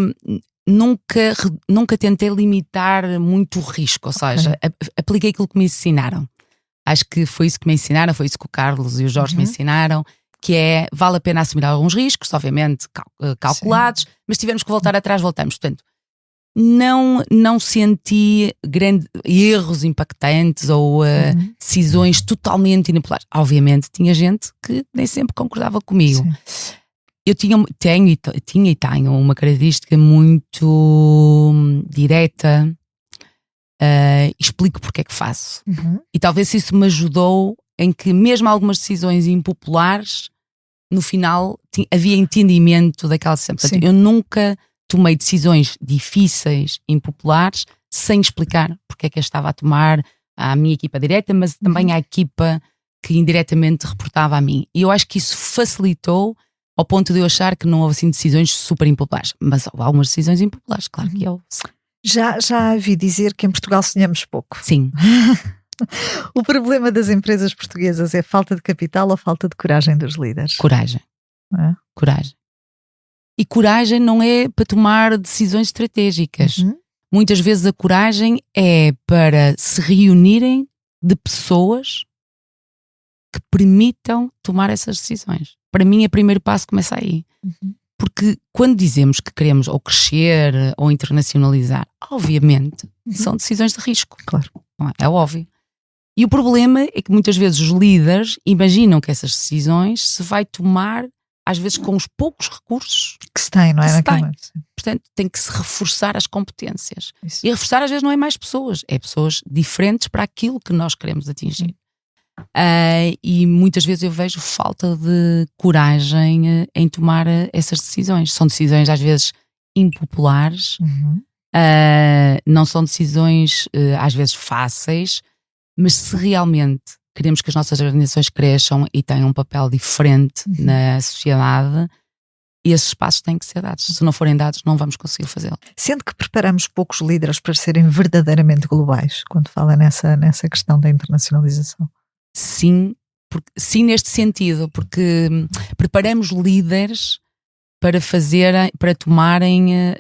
Nunca tentei limitar muito o risco, ou seja, apliquei aquilo que me ensinaram. Acho que foi isso que me ensinaram, foi isso que o Carlos e o Jorge me ensinaram, que vale a pena assumir alguns riscos, obviamente calculados, mas se tivermos que voltar atrás, voltamos. Portanto, não senti erros impactantes ou decisões totalmente inipolares. Obviamente tinha gente que nem sempre concordava comigo. Eu tenho uma característica muito direta, explico porque é que faço. E talvez isso me ajudou em que mesmo algumas decisões impopulares, no final havia entendimento daquela decisão. Portanto, eu nunca tomei decisões difíceis, impopulares, sem explicar porque é que eu estava a tomar à minha equipa direta, mas também à equipa que indiretamente reportava a mim. E eu acho que isso facilitou ao ponto de eu achar que não houve assim decisões super impopulares. Mas houve algumas decisões impopulares, claro que houve. Já ouvi dizer que em Portugal sonhamos pouco. Sim. O problema das empresas portuguesas é falta de capital ou falta de coragem dos líderes? Coragem. Coragem. E coragem não é para tomar decisões estratégicas. Muitas vezes a coragem é para se reunirem de pessoas que permitam tomar essas decisões. Para mim, o primeiro passo começa aí. Porque quando dizemos que queremos ou crescer ou internacionalizar, obviamente, são decisões de risco. Claro. É óbvio. E o problema é que muitas vezes os líderes imaginam que essas decisões se vai tomar, às vezes, com os poucos recursos que se tem, não é? Portanto, tem que se reforçar as competências. Isso. E reforçar, às vezes, não é mais pessoas, é pessoas diferentes para aquilo que nós queremos atingir. E muitas vezes eu vejo falta de coragem em tomar essas decisões. São decisões às vezes impopulares, não são decisões às vezes fáceis, mas se realmente queremos que as nossas organizações cresçam e tenham um papel diferente na sociedade, E esses passos têm que ser dados. Se não forem dados, não vamos conseguir fazê-lo. Sendo que preparamos poucos líderes para serem verdadeiramente globais, quando fala nessa questão da internacionalização. Sim, sim, neste sentido, porque preparamos líderes para tomarem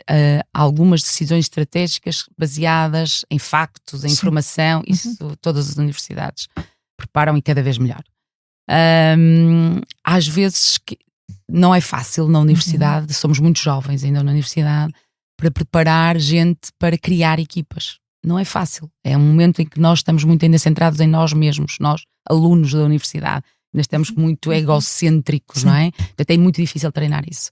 algumas decisões estratégicas baseadas em factos, em informação. Isso todas as universidades preparam, e cada vez melhor. Às vezes não é fácil na universidade, somos muito jovens ainda na universidade, para preparar gente para criar equipas. Não é fácil. É um momento em que nós estamos muito ainda centrados em nós mesmos, nós, alunos da universidade, ainda estamos muito egocêntricos, não é? Portanto, é muito difícil treinar isso.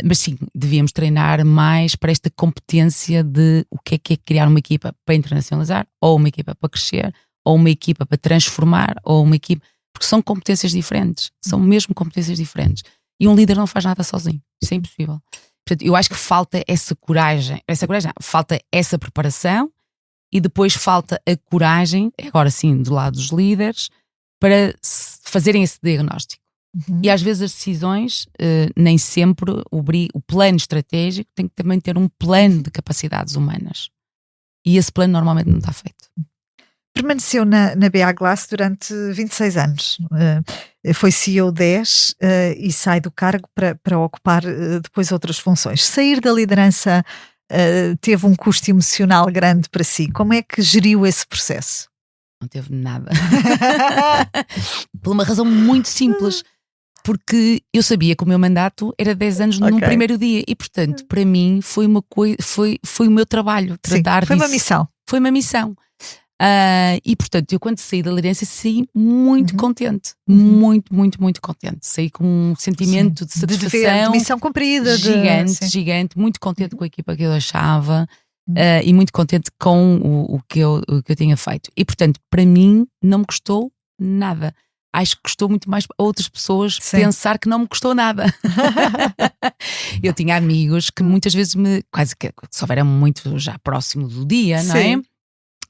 Mas sim, devíamos treinar mais para esta competência de o que é criar uma equipa para internacionalizar, ou uma equipa para crescer, ou uma equipa para transformar, ou uma equipa... Porque são competências diferentes, são mesmo competências diferentes. E um líder não faz nada sozinho, isso é impossível. Portanto, eu acho que falta essa coragem, falta essa preparação, e depois falta a coragem, agora sim, do lado dos líderes, para fazerem esse diagnóstico. E às vezes as decisões, nem sempre o plano estratégico tem que também ter um plano de capacidades humanas. E esse plano normalmente não está feito. Permaneceu na BA Glass durante 26 anos. Foi CEO 10 e sai do cargo para ocupar depois outras funções. Sair da liderança teve um custo emocional grande para si. Como é que geriu esse processo? Não teve nada. Por uma razão muito simples. Porque eu sabia que o meu mandato era 10 anos no primeiro dia. E, portanto, para mim foi uma coisa, foi o meu trabalho tratar disso. Foi uma missão. Foi uma missão. E, portanto, eu quando saí da liderança saí muito contente. Muito, muito, muito contente. Saí com um sentimento de satisfação. De missão cumprida. Gigante. Muito contente com a equipa que eu achava. E muito contente com o que eu tinha feito. E, portanto, para mim não me custou nada. Acho que custou muito mais a outras pessoas pensar que não me custou nada. Eu tinha amigos que muitas vezes quase que só eram muito já próximo do dia, não é?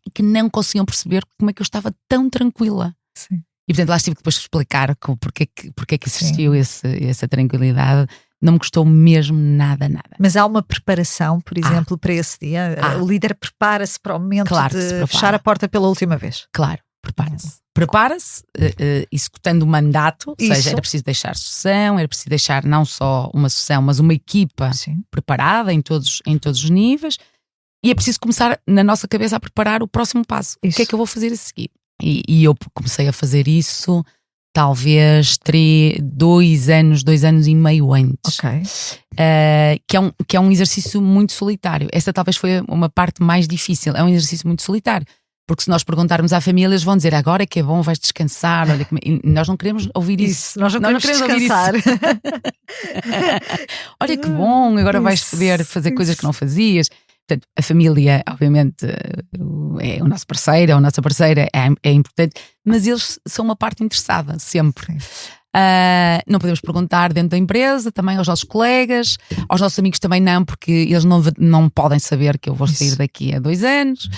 E que não conseguiam perceber como é que eu estava tão tranquila. Sim. E portanto lá tive que depois explicar porque é que existiu essa tranquilidade. Não me custou mesmo nada. Mas há uma preparação, por exemplo, para esse dia? O líder prepara-se para o momento de fechar a porta pela última vez? Claro, prepara-se, executando o mandato, ou seja, era preciso deixar sucessão, era preciso deixar não só uma sucessão, mas uma equipa preparada em todos os níveis, e é preciso começar na nossa cabeça a preparar o próximo passo. O que é que eu vou fazer a seguir? E eu comecei a fazer isso talvez 2 anos e meio antes. Que é um exercício muito solitário. Essa talvez foi uma parte mais difícil. É um exercício muito solitário. Porque se nós perguntarmos à família, eles vão dizer agora é que é bom, vais descansar. Olha, e nós não queremos ouvir isso. Nós não queremos descansar. Olha que bom, agora vais poder fazer coisas que não fazias. Portanto, a família, obviamente, é o nosso parceiro, é a nossa parceira, é importante, mas eles são uma parte interessada, sempre. Não podemos perguntar dentro da empresa, também aos nossos colegas, aos nossos amigos também não, porque eles não podem saber que eu vou sair daqui a 2 anos.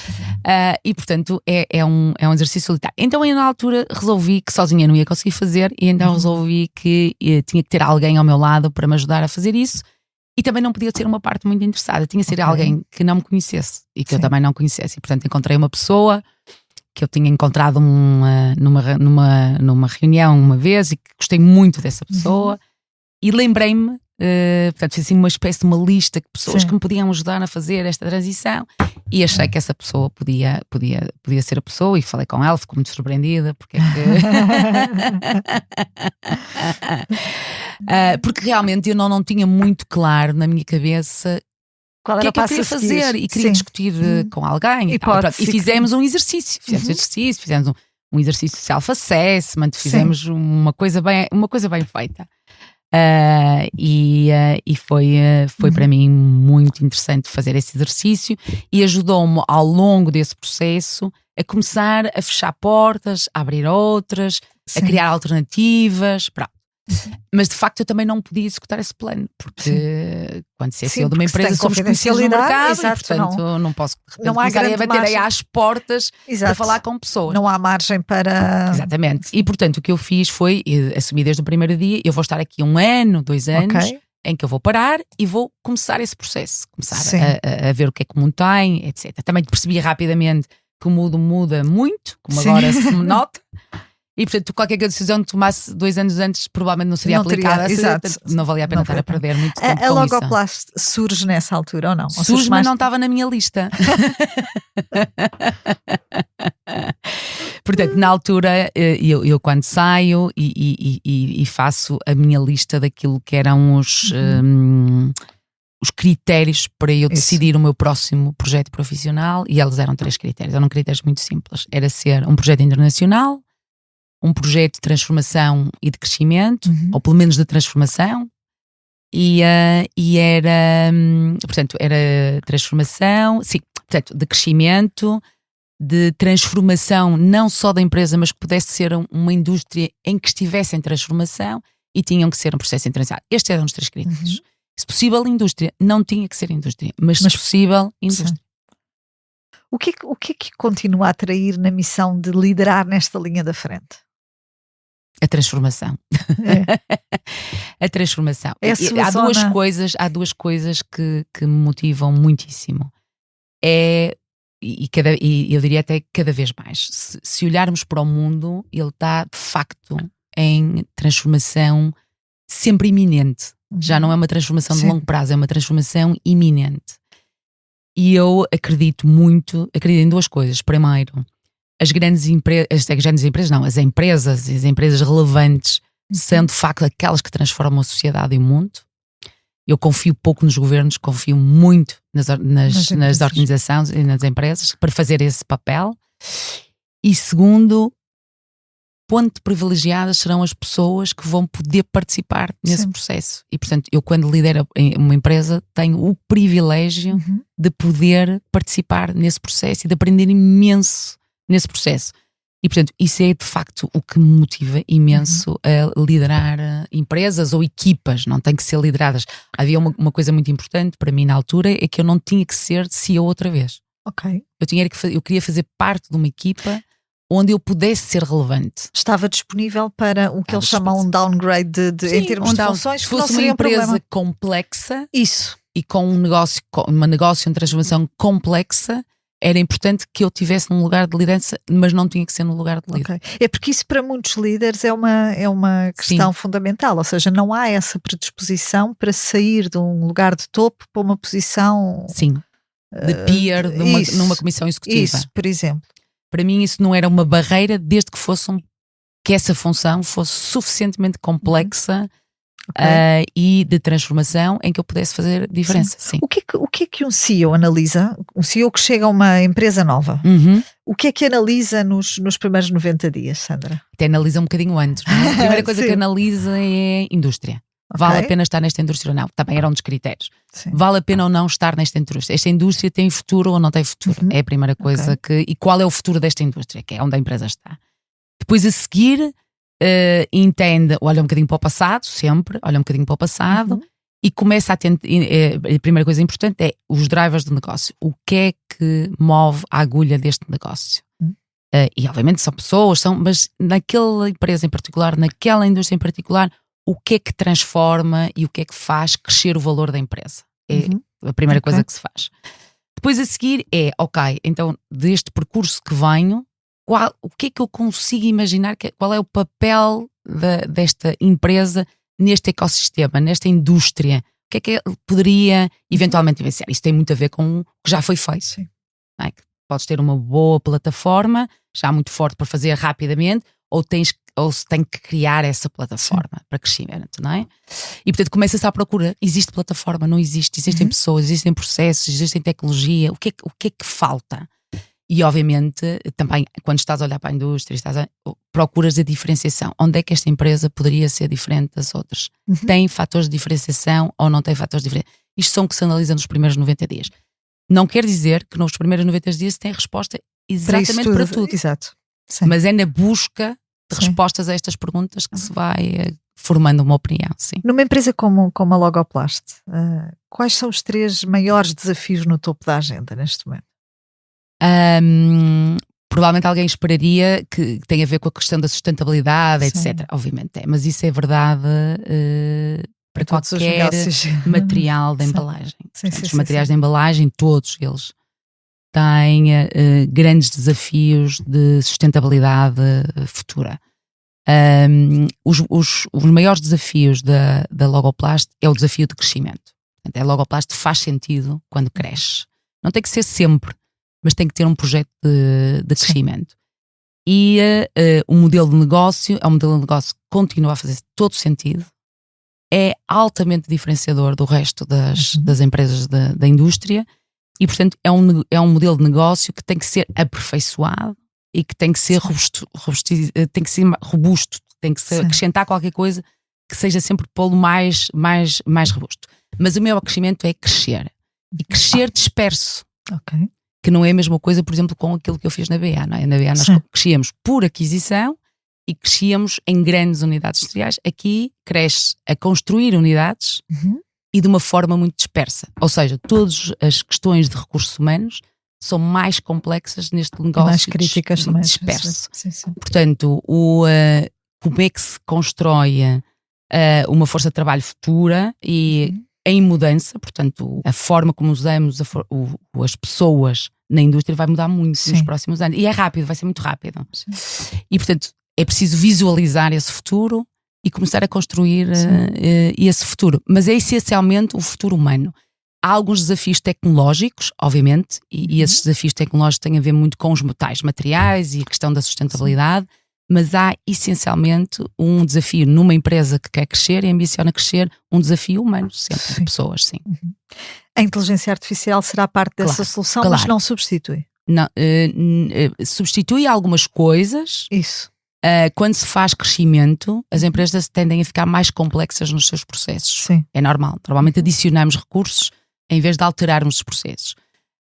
E portanto é um exercício solitário. Então eu na altura resolvi que sozinha não ia conseguir fazer, e então resolvi que tinha que ter alguém ao meu lado para me ajudar a fazer isso. E também não podia ser uma parte muito interessada, tinha que ser alguém que não me conhecesse e que eu também não conhecesse. E portanto encontrei uma pessoa que eu tinha encontrado numa reunião uma vez e que gostei muito dessa pessoa, e lembrei-me, portanto fiz assim uma espécie de uma lista de pessoas que me podiam ajudar a fazer esta transição, e achei que essa pessoa podia ser a pessoa, e falei com ela, ficou muito surpreendida porque porque realmente eu não tinha muito claro na minha cabeça o que é que eu queria fazer, e queria discutir com alguém e fizemos um exercício. Fizemos um exercício de self-assessment, fizemos uma coisa bem feita. E foi para mim muito interessante fazer esse exercício, e ajudou-me ao longo desse processo a começar a fechar portas, a abrir outras, a criar alternativas. Pronto. Mas de facto eu também não podia executar esse plano, porque quando se é CEO de uma porque empresa somos conhecidos no mercado, exato, e portanto não posso não há começar a grande bater aí margem. às portas Exato. para falar com pessoas. Não há margem para... Exatamente. E portanto o que eu fiz foi assumir desde o primeiro dia, eu vou estar aqui 1 ano, 2 anos, Ok. em que eu vou parar e vou começar esse processo, começar Sim. a ver o que é que o mundo tem, etc. Também percebi rapidamente que o mundo muda muito, como Sim. agora se nota. E portanto, qualquer decisão que tomasse 2 anos antes provavelmente não seria Não teria, aplicada. exato. Portanto, não valia a pena Não estar valia a perder muito tempo A com isso. Logoplast surge nessa altura ou não? Ou Surge, surge mas mais... não estava na minha lista. Portanto, na altura, eu quando saio e faço a minha lista daquilo que eram os critérios para eu decidir o meu próximo projeto profissional, e eles eram 3 critérios, eram critérios muito simples. Era ser um projeto internacional, um projeto de transformação e de crescimento, ou pelo menos de transformação, e era, portanto, era transformação, sim, portanto, de crescimento, de transformação não só da empresa, mas que pudesse ser uma indústria em que estivesse em transformação, e tinham que ser um processo internacional. Estes eram os 3 critérios. Se possível, indústria. Não tinha que ser indústria, mas se possível, indústria. Sim. O que é que continua a atrair na missão de liderar nesta linha da frente? A transformação. A transformação. É a Há duas coisas que me motivam muitíssimo. E eu diria até cada vez mais. Se olharmos para o mundo, ele está de facto em transformação sempre iminente. Já não é uma transformação de longo prazo, é uma transformação iminente. E eu acredito em 2 coisas. Primeiro, as empresas relevantes são de facto aquelas que transformam a sociedade e o mundo. Eu confio pouco nos governos, confio muito nas organizações e nas empresas para fazer esse papel. E segundo, ponto privilegiadas serão as pessoas que vão poder participar nesse processo. E portanto, eu quando lidero uma empresa tenho o privilégio de poder participar nesse processo e de aprender imenso nesse processo. E portanto, isso é de facto o que me motiva imenso a liderar empresas ou equipas, não tem que ser lideradas. Havia uma coisa muito importante para mim na altura, é que eu não tinha que ser CEO outra vez. Ok. Eu queria fazer parte de uma equipa onde eu pudesse ser relevante. Estava disponível para o que eles chamam um downgrade em termos de funções, se que não fosse uma seria empresa complexa isso. E com uma negócio de transformação complexa, era importante que eu estivesse num lugar de liderança, mas não tinha que ser no lugar de líder. Okay. É porque isso para muitos líderes é uma questão fundamental, ou seja, não há essa predisposição para sair de um lugar de topo para uma posição de peer numa comissão executiva. Isso, por exemplo. Para mim isso não era uma barreira, desde que essa função fosse suficientemente complexa e de transformação em que eu pudesse fazer diferença. Sim. O que é que um CEO analisa? Um CEO que chega a uma empresa nova, o que é que analisa nos primeiros 90 dias, Sandra? Até analisa um bocadinho antes. Não é? A primeira coisa que analisa é indústria. Vale a pena estar nesta indústria ou não? Também era um dos critérios. Sim. Vale a pena ou não estar nesta indústria? Esta indústria tem futuro ou não tem futuro? É a primeira coisa e qual é o futuro desta indústria? Que é onde a empresa está. Depois a seguir entende, olha um bocadinho para o passado, sempre, olha um bocadinho para o passado e começa a tentar, a primeira coisa importante é os drivers do negócio. O que é que move a agulha deste negócio? E obviamente são pessoas, mas naquela empresa em particular, naquela indústria em particular, o que é que transforma e o que é que faz crescer o valor da empresa? É a primeira coisa que se faz. Depois a seguir então deste percurso que venho, o que é que eu consigo imaginar, qual é o papel desta empresa neste ecossistema, nesta indústria? O que é que poderia eventualmente vivenciar? Isto tem muito a ver com o que já foi feito. Sim. Não é? Podes ter uma boa plataforma, já muito forte para fazer rapidamente, ou se tem que criar essa plataforma para crescimento, não é? E portanto começa-se à procura, existe plataforma, não existe, existem pessoas, existem processos, existem tecnologia, o que é que falta? E obviamente também quando estás a olhar para a indústria, procuras a diferenciação, onde é que esta empresa poderia ser diferente das outras? Tem fatores de diferenciação ou não tem fatores de diferenciação? Isto são que se analisam nos primeiros 90 dias. Não quer dizer que nos primeiros 90 dias se tem resposta exatamente para tudo. Exato. Sim. Mas é na busca de respostas a estas perguntas que se vai formando uma opinião, sim. Numa empresa como a Logoplast, quais são os 3 maiores desafios no topo da agenda neste momento? Provavelmente alguém esperaria que tenha a ver com a questão da sustentabilidade, Sim. etc. Obviamente é, mas isso é verdade para todos os qualquer negócios. material de Sim. embalagem. Sim, Portanto, sim, os sim, materiais sim. de embalagem, todos eles têm grandes desafios de sustentabilidade futura. Os maiores desafios da Logoplast é o desafio de crescimento. Portanto, a Logoplast faz sentido quando cresce. Não tem que ser sempre, mas tem que ter um projeto de crescimento. E o modelo de negócio é um modelo de negócio que continua a fazer todo sentido, é altamente diferenciador do resto das empresas da indústria e, portanto, é um modelo de negócio que tem que ser aperfeiçoado e que tem que ser robusto, tem que se acrescentar qualquer coisa que seja sempre pô-lo mais robusto. Mas o meu crescimento é crescer. E crescer disperso. Ok. Que não é a mesma coisa, por exemplo, com aquilo que eu fiz na BA. Não é? Na BA nós crescíamos por aquisição e crescíamos em grandes unidades industriais. Aqui cresce a construir unidades e de uma forma muito dispersa. Ou seja, todas as questões de recursos humanos são mais complexas neste negócio mais críticas também. disperso. Sim. Portanto, como é que se constrói uma força de trabalho futura e em mudança, portanto, a forma como usamos as pessoas na indústria vai mudar muito nos próximos anos. E é rápido, vai ser muito rápido. Sim. E, portanto, é preciso visualizar esse futuro e começar a construir esse futuro. Mas é essencialmente o futuro humano. Há alguns desafios tecnológicos, obviamente, e esses desafios tecnológicos têm a ver muito com os tais materiais e a questão da sustentabilidade, mas há essencialmente um desafio numa empresa que quer crescer e ambiciona crescer, um desafio humano, sempre, de pessoas, sim. A inteligência artificial será parte dessa solução, mas não substitui. Não, substitui algumas coisas. Isso. Quando se faz crescimento, as empresas tendem a ficar mais complexas nos seus processos. Sim. É normal. Normalmente adicionamos recursos em vez de alterarmos os processos.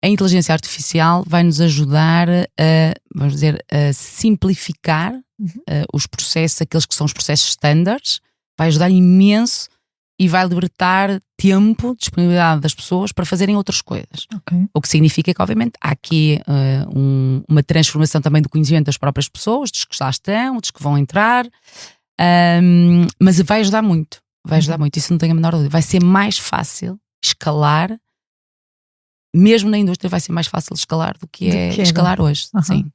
A inteligência artificial vai nos ajudar a simplificar os processos, aqueles que são os processos standards, vai ajudar imenso e vai libertar tempo, disponibilidade das pessoas para fazerem outras coisas. Okay. O que significa que, obviamente, há aqui uma transformação também do conhecimento das próprias pessoas, dos que já estão, dos que vão entrar, mas vai ajudar muito. Vai ajudar muito, isso não tenho a menor dúvida. Vai ser mais fácil escalar, mesmo na indústria vai ser mais fácil escalar do que é escalar hoje. Sim.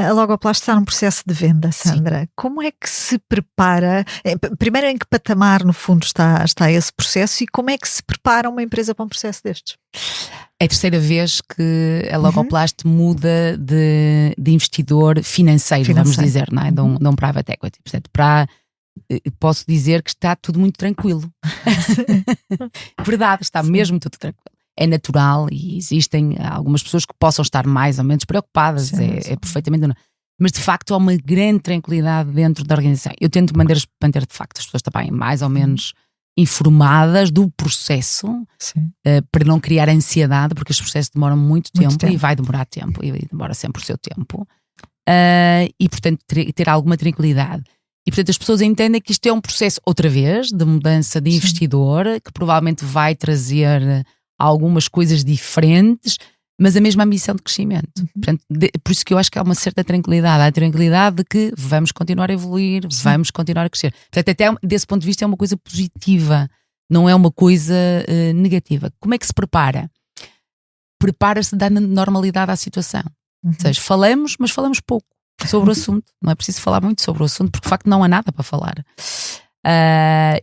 A Logoplast está num processo de venda, Sandra. Sim. Como é que se prepara? Primeiro, em que patamar no fundo está esse processo e como é que se prepara uma empresa para um processo destes? É a terceira vez que a Logoplast muda de investidor financeiro, vamos dizer, não é? De um private equity. Portanto, posso dizer que está tudo muito tranquilo. Verdade, está mesmo tudo tranquilo. É natural e existem algumas pessoas que possam estar mais ou menos preocupadas, é perfeitamente normal. Mas de facto há uma grande tranquilidade dentro da organização. Eu tento manter de facto as pessoas também mais ou menos informadas do processo, para não criar ansiedade, porque os processos demoram muito tempo e vai demorar tempo e demora sempre o seu tempo. E portanto ter alguma tranquilidade. E portanto as pessoas entendem que isto é um processo, outra vez, de mudança de investidor, que provavelmente vai trazer algumas coisas diferentes, mas a mesma ambição de crescimento. Portanto, por isso que eu acho que há uma certa tranquilidade. Há a tranquilidade de que vamos continuar a evoluir, vamos continuar a crescer. Portanto, até desse ponto de vista é uma coisa positiva, não é uma coisa negativa. Como é que se prepara? Prepara-se dando normalidade à situação. Ou seja, falamos, mas falamos pouco sobre o assunto. Não é preciso falar muito sobre o assunto, porque de facto não há nada para falar.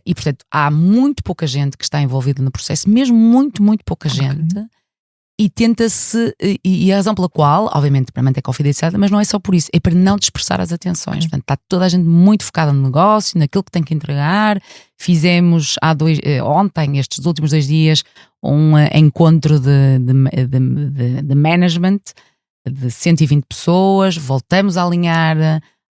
E portanto há muito pouca gente que está envolvida no processo, mesmo muito pouca gente, e tenta-se, e a razão pela qual, obviamente para manter confidencialidade, mas não é só por isso, é para não dispersar as atenções. Portanto, está toda a gente muito focada no negócio, naquilo que tem que entregar. Fizemos ontem, estes últimos 2 dias, um encontro de management de 120 pessoas, voltamos a alinhar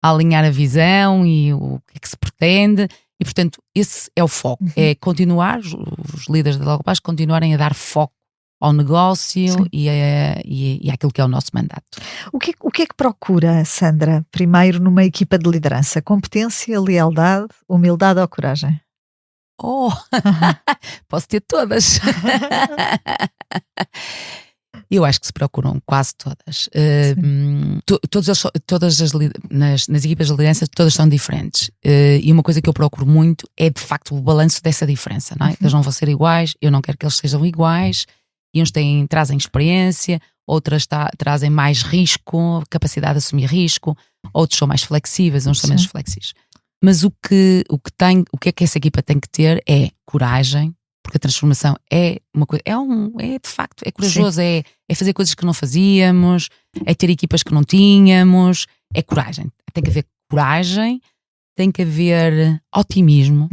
a visão e o que é que se pretende. E, portanto, esse é o foco, é continuar, os líderes da Logoplast continuarem a dar foco ao negócio e àquilo que é o nosso mandato. O que é que procura, Sandra, primeiro numa equipa de liderança? Competência, lealdade, humildade ou coragem? Posso ter todas. Eu acho que se procuram quase todas. Nas equipas de liderança todas são diferentes. E uma coisa que eu procuro muito é de facto o balanço dessa diferença, não é? Eles não vão ser iguais, eu não quero que eles sejam iguais. E uns trazem experiência, outras trazem mais risco, capacidade de assumir risco, outros são mais flexíveis, uns são menos flexíveis. Mas o que é que essa equipa tem que ter é coragem, porque a transformação é uma coisa, é de facto, é corajoso, é fazer coisas que não fazíamos, é ter equipas que não tínhamos, é coragem. Tem que haver coragem, tem que haver otimismo.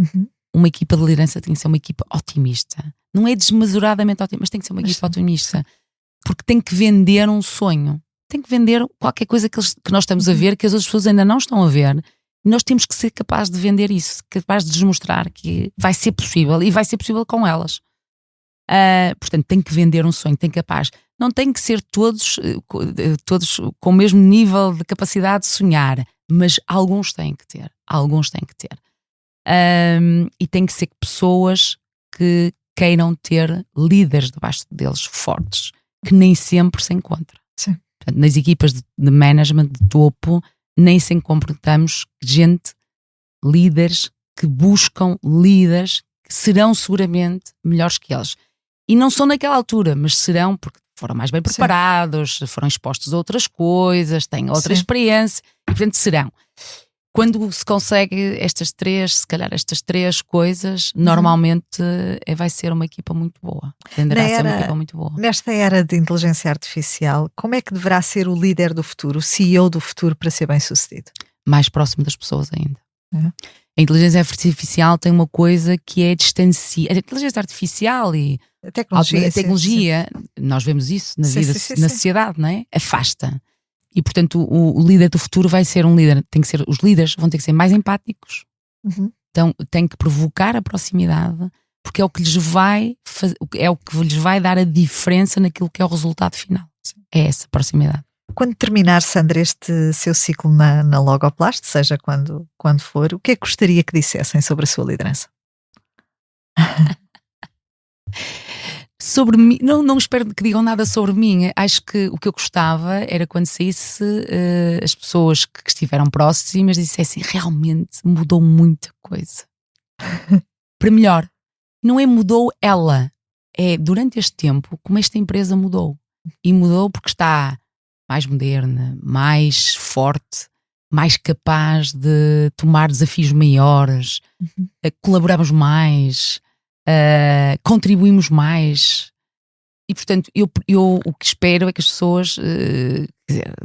Uma equipa de liderança tem que ser uma equipa otimista. Não é desmesuradamente otimista, mas tem que ser uma equipa otimista. Porque tem que vender um sonho. Tem que vender qualquer coisa que nós estamos a ver, que as outras pessoas ainda não estão a ver. Nós temos que ser capazes de vender isso, capazes de demonstrar que vai ser possível e vai ser possível com elas. Portanto, tem que vender um sonho, tem capaz. Não tem que ser todos com o mesmo nível de capacidade de sonhar, mas alguns têm que ter. E tem que ser pessoas que queiram ter líderes debaixo deles fortes, que nem sempre se encontram. Sim. Portanto, nas equipas de management de topo, nem sempre encontramos líderes que buscam líderes que serão seguramente melhores que eles. E não são naquela altura, mas serão porque foram mais bem preparados, foram expostos a outras coisas, têm outra experiência, e portanto serão. Quando se consegue estas três coisas, normalmente vai ser uma equipa muito boa. Tenderá a ser uma equipa muito boa. Nesta era de inteligência artificial, como é que deverá ser o líder do futuro, o CEO do futuro, para ser bem sucedido? Mais próximo das pessoas ainda. A inteligência artificial tem uma coisa que é distanciar. A inteligência artificial e a tecnologia, nós vemos isso na vida, na sociedade, não é? Afasta. E, portanto, o líder do futuro vai ser um líder. Os líderes vão ter que ser mais empáticos. Então, tem que provocar a proximidade, porque é o que lhes vai dar a diferença naquilo que é o resultado final. É essa proximidade. Quando terminar, Sandra, este seu ciclo na Logoplast, seja quando for, o que é que gostaria que dissessem sobre a sua liderança? Sobre mim, não espero que digam nada sobre mim. Acho que o que eu gostava era quando saísse as pessoas que estiveram próximas dissessem realmente mudou muita coisa para melhor. Não é mudou ela, é durante este tempo como esta empresa mudou. E mudou porque está mais moderna, mais forte, mais capaz de tomar desafios maiores, colaboramos mais, contribuímos mais. E portanto eu o que espero é que as pessoas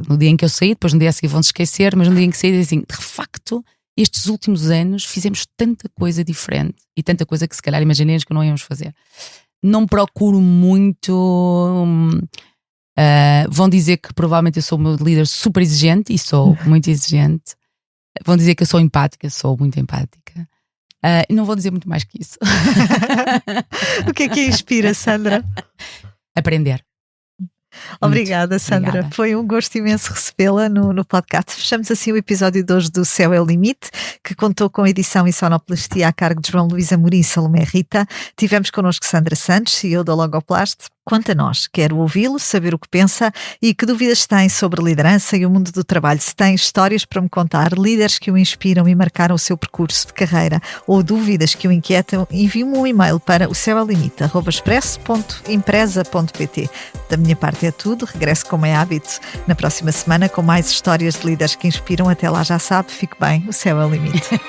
no dia em que eu saí, depois no dia a seguir vão se esquecer, mas no dia em que saí dizem, de facto estes últimos anos fizemos tanta coisa diferente e tanta coisa que se calhar imaginemos que não íamos fazer. Não procuro muito. Vão dizer que provavelmente eu sou uma líder super exigente, e sou muito exigente. Vão dizer que eu sou empática, sou muito empática. E não vou dizer muito mais que isso. O que é que inspira, Sandra? Aprender. Obrigada, Sandra. Obrigada. Foi um gosto imenso recebê-la no podcast. Fechamos assim o episódio de hoje do Céu é o Limite, que contou com edição e sonoplastia a cargo de João Luís Amorim e Salomé Rita. Tivemos connosco Sandra Santos, CEO da Logoplast. Quanto a nós, quero ouvi-lo, saber o que pensa e que dúvidas tem sobre liderança e o mundo do trabalho. Se tem histórias para me contar, líderes que o inspiram e marcaram o seu percurso de carreira ou dúvidas que o inquietam, envie-me um e-mail para océoalimite@expresso.empresa.pt. Da minha parte é tudo. Regresso, como é hábito, na próxima semana com mais histórias de líderes que inspiram. Até lá, já sabe, fique bem. O céu é o limite.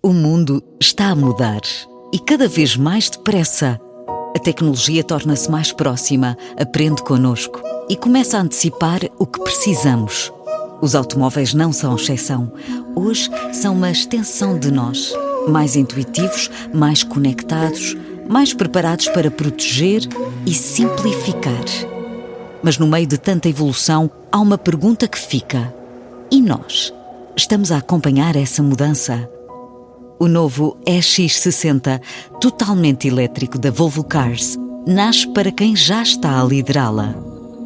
O mundo está a mudar e cada vez mais depressa. A tecnologia torna-se mais próxima, aprende connosco e começa a antecipar o que precisamos. Os automóveis não são exceção. Hoje são uma extensão de nós. Mais intuitivos, mais conectados, mais preparados para proteger e simplificar. Mas no meio de tanta evolução, há uma pergunta que fica. E nós? Estamos a acompanhar essa mudança? O novo EX60, totalmente elétrico da Volvo Cars, nasce para quem já está a liderá-la.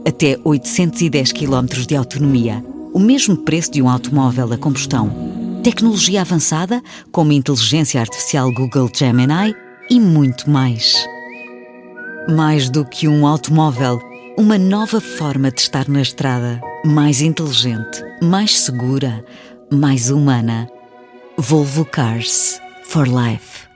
Até 810 km de autonomia, o mesmo preço de um automóvel a combustão. Tecnologia avançada, como inteligência artificial Google Gemini e muito mais. Mais do que um automóvel, uma nova forma de estar na estrada. Mais inteligente, mais segura, mais humana. Volvo Cars for Life.